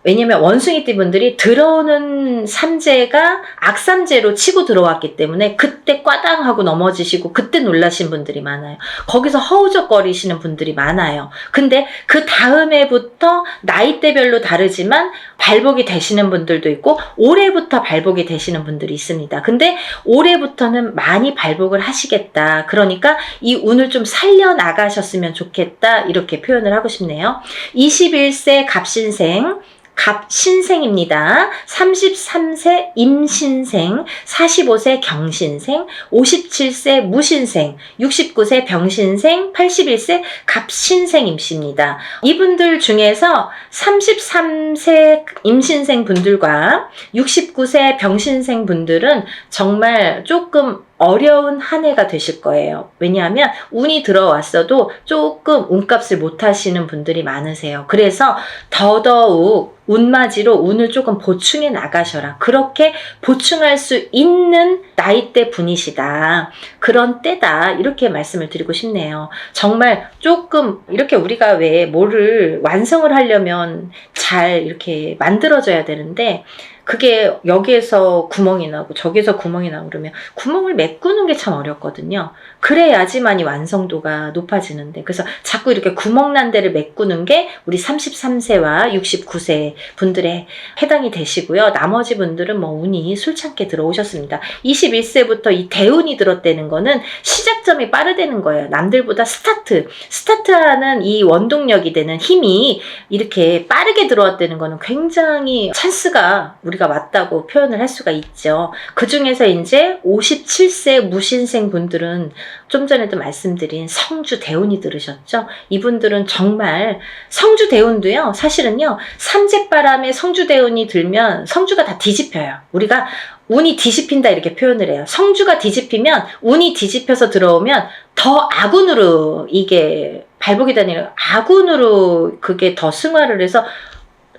왜냐면 원숭이띠 분들이 들어오는 삼재가 악삼재로 치고 들어왔기 때문에 그때 꽈당하고 넘어지시고 그때 놀라신 분들이 많아요. 거기서 허우적거리시는 분들이 많아요. 근데 그 다음 해부터 나이대별로 다르지만 발복이 되시는 분들도 있고 올해부터 발복이 되시는 분들이 있습니다. 근데 올해부터는 많이 발복을 하시겠다. 그러니까 이 운을 좀 살려나가셨으면 좋겠다. 이렇게 표현을 하고 싶네요. 21세 갑신생 갑신생입니다. 33세 임신생, 45세 경신생, 57세 무신생, 69세 병신생, 81세 갑신생임씨입니다. 이분들 중에서 33세 임신생 분들과 69세 병신생 분들은 정말 조금 어려운 한 해가 되실 거예요. 왜냐하면 운이 들어왔어도 조금 운값을 못 하시는 분들이 많으세요. 그래서 더더욱 운맞이로 운을 조금 보충해 나가셔라. 그렇게 보충할 수 있는 나이대 분이시다. 그런 때다. 이렇게 말씀을 드리고 싶네요. 정말 조금 이렇게 우리가 왜 뭐를 완성을 하려면 잘 이렇게 만들어져야 되는데 그게 여기에서 구멍이 나고 저기에서 구멍이 나고 그러면 구멍을 메꾸는 게 참 어렵거든요. 그래야지만이 완성도가 높아지는데 그래서 자꾸 이렇게 구멍 난 데를 메꾸는 게 우리 33세와 69세 분들에 해당이 되시고요. 나머지 분들은 뭐 운이 술창게 들어오셨습니다. 21세부터 이 대운이 들었다는 거는 시작점이 빠르다는 거예요. 남들보다 스타트하는 이 원동력이 되는 힘이 이렇게 빠르게 들어왔다는 거는 굉장히 찬스가 우리가 맞다고 표현을 할 수가 있죠. 그 중에서 이제 57세 무신생 분들은 좀 전에도 말씀드린 성주 대운이 들으셨죠? 이분들은 정말 성주 대운도요. 사실은요. 삼재바람에 성주 대운이 들면 성주가 다 뒤집혀요. 우리가 운이 뒤집힌다 이렇게 표현을 해요. 성주가 뒤집히면 운이 뒤집혀서 들어오면 더 악운으로 이게 발복이 되는 악운으로 그게 더 승화를 해서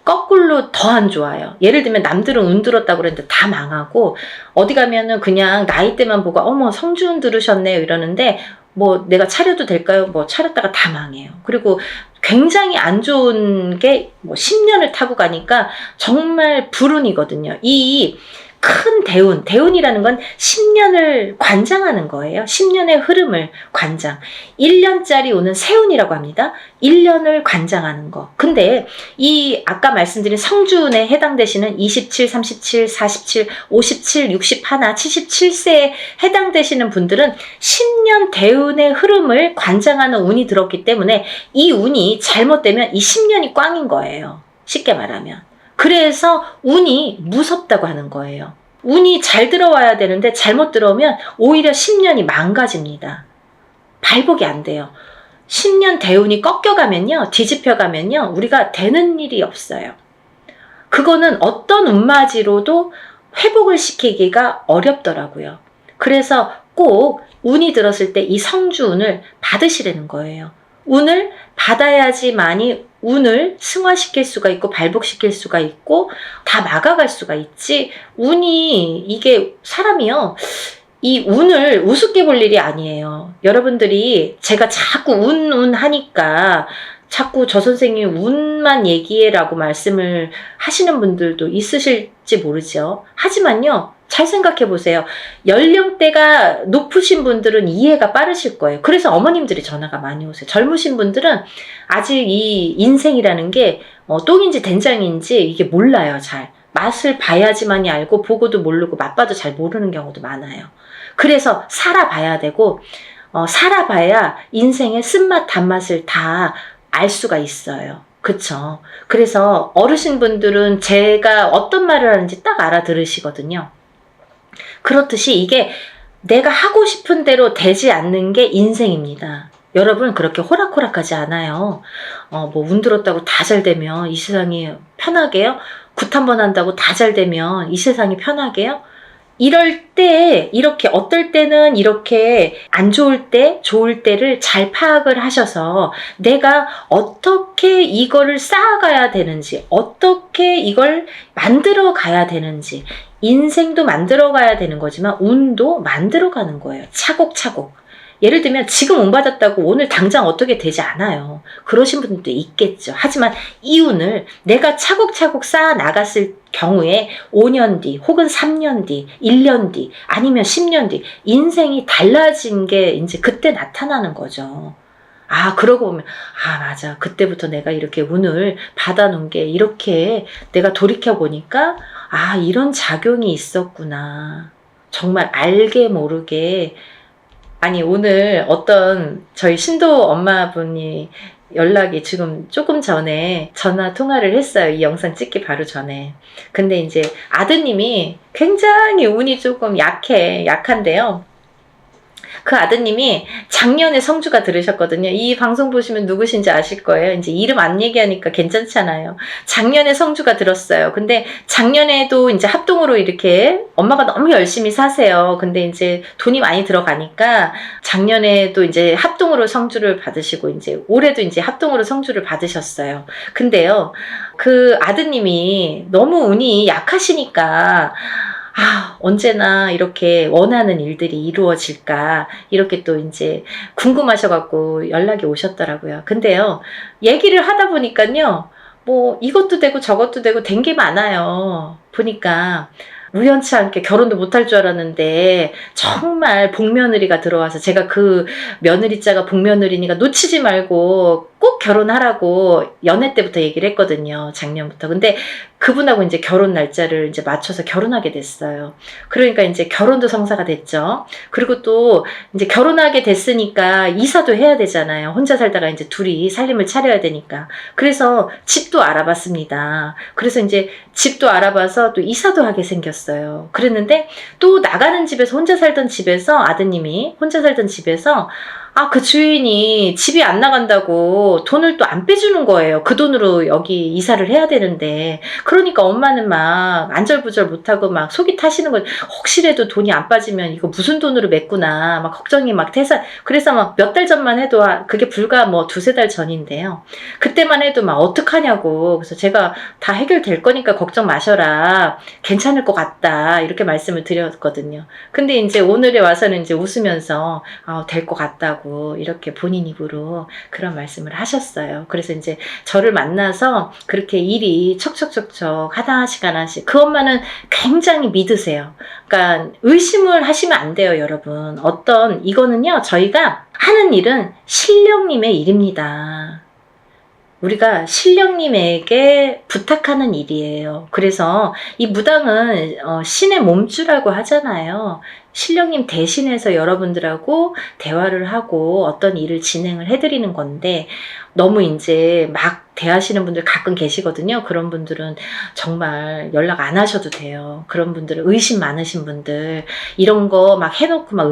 거꾸로 더 안 좋아요. 예를 들면 남들은 운 들었다고 그랬는데 다 망하고 어디 가면은 그냥 나이대만 보고 어머 성주운 들으셨네요 이러는데 뭐 내가 차려도 될까요? 뭐 차렸다가 다 망해요. 그리고 굉장히 안 좋은 게 뭐 10년을 타고 가니까 정말 불운이거든요. 이 큰 대운이라는 건 10년을 관장하는 거예요. 10년의 흐름을 관장. 1년짜리 오는 세운이라고 합니다. 1년을 관장하는 거. 근데 이 아까 말씀드린 성주운에 해당되시는 27, 37, 47, 57, 61, 77세에 해당되시는 분들은 10년 대운의 흐름을 관장하는 운이 들었기 때문에 이 운이 잘못되면 이 10년이 꽝인 거예요. 쉽게 말하면. 그래서 운이 무섭다고 하는 거예요. 운이 잘 들어와야 되는데 잘못 들어오면 오히려 10년이 망가집니다. 발복이 안 돼요. 10년 대운이 꺾여가면요, 뒤집혀가면요, 우리가 되는 일이 없어요. 그거는 어떤 운맞이로도 회복을 시키기가 어렵더라고요. 그래서 꼭 운이 들었을 때 이 성주운을 받으시라는 거예요. 운을 받아야지만이 운을 승화시킬 수가 있고 발복시킬 수가 있고 다 막아갈 수가 있지. 운이 이게 사람이요. 이 운을 우습게 볼 일이 아니에요. 여러분들이 제가 자꾸 운 하니까 자꾸 저 선생님 운만 얘기해라고 말씀을 하시는 분들도 있으실지 모르죠. 하지만요. 잘 생각해 보세요. 연령대가 높으신 분들은 이해가 빠르실 거예요. 그래서 어머님들이 전화가 많이 오세요. 젊으신 분들은 아직 이 인생이라는 게 똥인지 된장인지 이게 몰라요. 잘. 맛을 봐야지만이 알고 보고도 모르고 맛봐도 잘 모르는 경우도 많아요. 그래서 살아봐야 되고 살아봐야 인생의 쓴맛 단맛을 다 알 수가 있어요. 그쵸? 그래서 어르신분들은 제가 어떤 말을 하는지 딱 알아들으시거든요. 그렇듯이 이게 내가 하고 싶은 대로 되지 않는 게 인생입니다. 여러분 그렇게 호락호락하지 않아요. 뭐 운 들었다고 다 잘 되면 이 세상이 편하게요? 굿 한 번 한다고 다 잘 되면 이 세상이 편하게요? 이럴 때 이렇게 어떨 때는 이렇게 안 좋을 때 좋을 때를 잘 파악을 하셔서 내가 어떻게 이거를 쌓아가야 되는지 어떻게 이걸 만들어 가야 되는지 인생도 만들어 가야 되는 거지만 운도 만들어 가는 거예요. 차곡차곡. 예를 들면 지금 운 받았다고 오늘 당장 어떻게 되지 않아요. 그러신 분들도 있겠죠. 하지만 이 운을 내가 차곡차곡 쌓아 나갔을 경우에 5년 뒤 혹은 3년 뒤 1년 뒤 아니면 10년 뒤 인생이 달라진 게 이제 그때 나타나는 거죠. 그러고 보면 맞아. 그때부터 내가 이렇게 운을 받아놓은 게 이렇게 내가 돌이켜보니까 이런 작용이 있었구나. 정말 알게 모르게 오늘 어떤 저희 신도 엄마분이 연락이 지금 조금 전에 전화 통화를 했어요. 이 영상 찍기 바로 전에. 근데 이제 아드님이 굉장히 운이 조금 약한데요. 그 아드님이 작년에 성주가 들으셨거든요. 이 방송 보시면 누구신지 아실 거예요. 이제 이름 안 얘기하니까 괜찮잖아요. 작년에 성주가 들었어요. 근데 작년에도 이제 합동으로 이렇게 엄마가 너무 열심히 사세요. 근데 이제 돈이 많이 들어가니까 작년에도 이제 합동으로 성주를 받으시고 이제 올해도 이제 합동으로 성주를 받으셨어요. 근데요, 그 아드님이 너무 운이 약하시니까 언제나 이렇게 원하는 일들이 이루어질까 이렇게 또 이제 궁금하셔갖고 연락이 오셨더라고요. 근데요, 얘기를 하다 보니까요, 뭐 이것도 되고 저것도 되고 된 게 많아요. 보니까 우연치 않게 결혼도 못할 줄 알았는데 정말 복며느리가 들어와서 제가 그 며느리자가 복며느리니까 놓치지 말고 꼭 결혼하라고 연애 때부터 얘기를 했거든요. 작년부터. 근데 그분하고 이제 결혼 날짜를 이제 맞춰서 결혼하게 됐어요. 그러니까 이제 결혼도 성사가 됐죠. 그리고 또 이제 결혼하게 됐으니까 이사도 해야 되잖아요. 혼자 살다가 이제 둘이 살림을 차려야 되니까. 그래서 집도 알아봤습니다. 그래서 이제 집도 알아봐서 또 이사도 하게 생겼어요. 그랬는데 또 나가는 집에서 혼자 살던 집에서 아드님이 혼자 살던 집에서 그 주인이 집이 안 나간다고 돈을 또 안 빼주는 거예요. 그 돈으로 여기 이사를 해야 되는데. 그러니까 엄마는 막 안절부절 못하고 막 속이 타시는 거예요. 혹시라도 돈이 안 빠지면 이거 무슨 돈으로 맺구나. 막 걱정이 막 태산. 그래서 막 몇 달 전만 해도 그게 불과 뭐 2-3달 전인데요. 그때만 해도 막 어떡하냐고. 그래서 제가 다 해결될 거니까 걱정 마셔라. 괜찮을 것 같다. 이렇게 말씀을 드렸거든요. 근데 이제 오늘에 와서는 이제 웃으면서 될 것 같다고. 된다고 이렇게 본인 입으로 그런 말씀을 하셨어요. 그래서 이제 저를 만나서 그렇게 일이 척척척척 하나씩 하나씩 그 엄마는 굉장히 믿으세요. 그러니까 의심을 하시면 안 돼요, 여러분. 이거는요, 저희가 하는 일은 신령님의 일입니다. 우리가 신령님에게 부탁하는 일이에요. 그래서 이 무당은 신의 몸주라고 하잖아요. 신령님 대신해서 여러분들하고 대화를 하고 어떤 일을 진행을 해드리는 건데, 너무 이제 막 대하시는 분들 가끔 계시거든요. 그런 분들은 정말 연락 안 하셔도 돼요. 그런 분들은 의심 많으신 분들, 이런 거 막 해놓고 막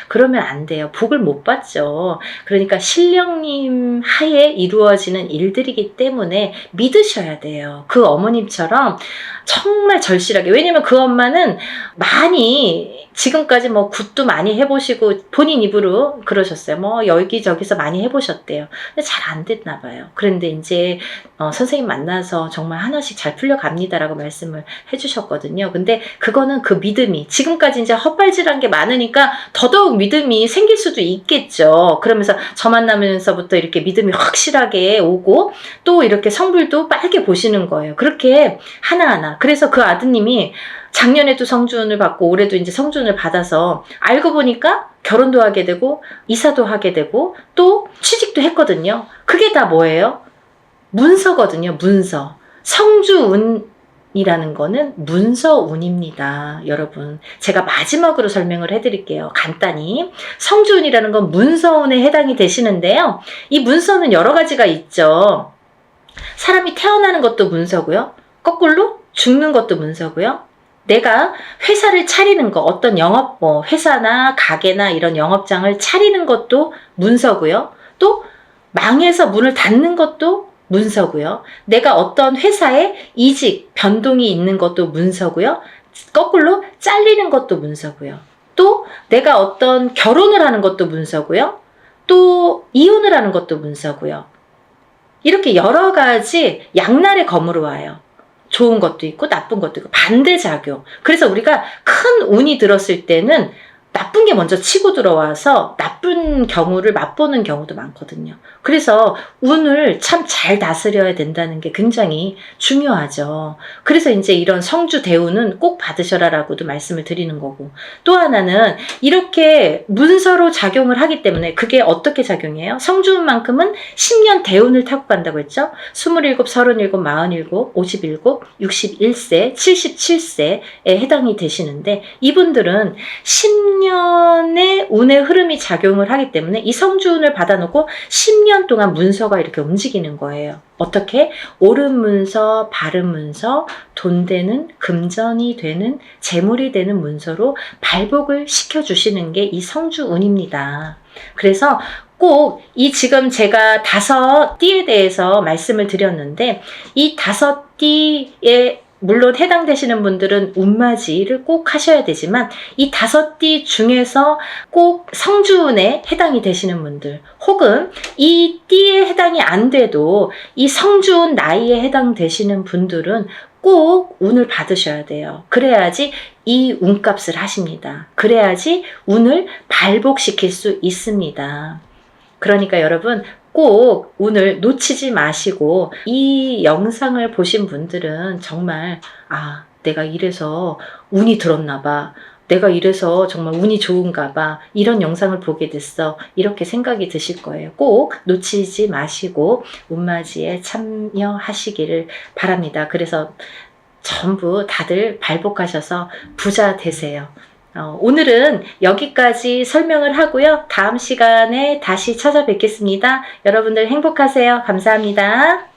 그러면 안 돼요. 복을 못 받죠. 그러니까 신령님 하에 이루어지는 일들이기 때문에 믿으셔야 돼요. 그 어머님처럼 정말 절실하게. 왜냐면 그 엄마는 많이 지금까지 뭐 굿도 많이 해보시고 본인 입으로 그러셨어요. 뭐 여기저기서 많이 해보셨대요. 근데 잘 안 됐나 봐요. 그런데 이제 선생님 만나서 정말 하나씩 잘 풀려갑니다라고 말씀을 해주셨거든요. 근데 그거는 그 믿음이 지금까지 이제 헛발질한 게 많으니까 더더욱 믿음이 생길 수도 있겠죠. 그러면서 저 만나면서부터 이렇게 믿음이 확실하게 오고 또 이렇게 성불도 빨개 보시는 거예요. 그렇게 하나하나. 그래서 그 아드님이 작년에도 성주운을 받고 올해도 이제 성주운을 받아서 알고 보니까 결혼도 하게 되고 이사도 하게 되고 또 취직도 했거든요. 그게 다 뭐예요? 문서거든요. 문서. 성주운이라는 거는 문서운입니다. 여러분, 제가 마지막으로 설명을 해드릴게요. 간단히. 성주운이라는 건 문서운에 해당이 되시는데요. 이 문서는 여러 가지가 있죠. 사람이 태어나는 것도 문서고요. 거꾸로 죽는 것도 문서고요. 내가 회사를 차리는 거, 어떤 영업, 회사나 가게나 이런 영업장을 차리는 것도 문서고요. 또 망해서 문을 닫는 것도 문서고요. 내가 어떤 회사에 이직, 변동이 있는 것도 문서고요. 거꾸로 잘리는 것도 문서고요. 또 내가 어떤 결혼을 하는 것도 문서고요. 또 이혼을 하는 것도 문서고요. 이렇게 여러 가지 양날의 검으로 와요. 좋은 것도 있고 나쁜 것도 있고 반대작용. 그래서 우리가 큰 운이 들었을 때는 나쁜 게 먼저 치고 들어와서 나쁜 경우를 맛보는 경우도 많거든요. 그래서 운을 참 잘 다스려야 된다는 게 굉장히 중요하죠. 그래서 이제 이런 성주 대운은 꼭 받으셔라라고도 말씀을 드리는 거고, 또 하나는 이렇게 문서로 작용을 하기 때문에 그게 어떻게 작용해요? 성주운만큼은 10년 대운을 타고 간다고 했죠. 27, 37, 47, 57, 61세, 77세에 해당이 되시는데, 이분들은 10년의 운의 흐름이 작용을 하기 때문에 이 성주운을 받아놓고 10년 동안 문서가 이렇게 움직이는 거예요. 어떻게? 옳은 문서, 바른 문서, 돈 되는, 금전이 되는, 재물이 되는 문서로 발복을 시켜주시는 게 이 성주운입니다. 그래서 꼭 이 지금 제가 5띠에 대해서 말씀을 드렸는데, 이 5띠의 물론 해당되시는 분들은 운맞이를 꼭 하셔야 되지만, 이 5띠 중에서 꼭 성주운에 해당이 되시는 분들, 혹은 이 띠에 해당이 안 돼도 이 성주운 나이에 해당되시는 분들은 꼭 운을 받으셔야 돼요. 그래야지 이 운값을 하십니다. 그래야지 운을 발복시킬 수 있습니다. 그러니까 여러분, 꼭 오늘 놓치지 마시고, 이 영상을 보신 분들은 정말 내가 이래서 운이 들었나 봐, 내가 이래서 정말 운이 좋은가 봐, 이런 영상을 보게 됐어, 이렇게 생각이 드실 거예요. 꼭 놓치지 마시고 운맞이에 참여하시기를 바랍니다. 그래서 전부 다들 발복하셔서 부자 되세요. 오늘은 여기까지 설명을 하고요. 다음 시간에 다시 찾아뵙겠습니다. 여러분들 행복하세요. 감사합니다.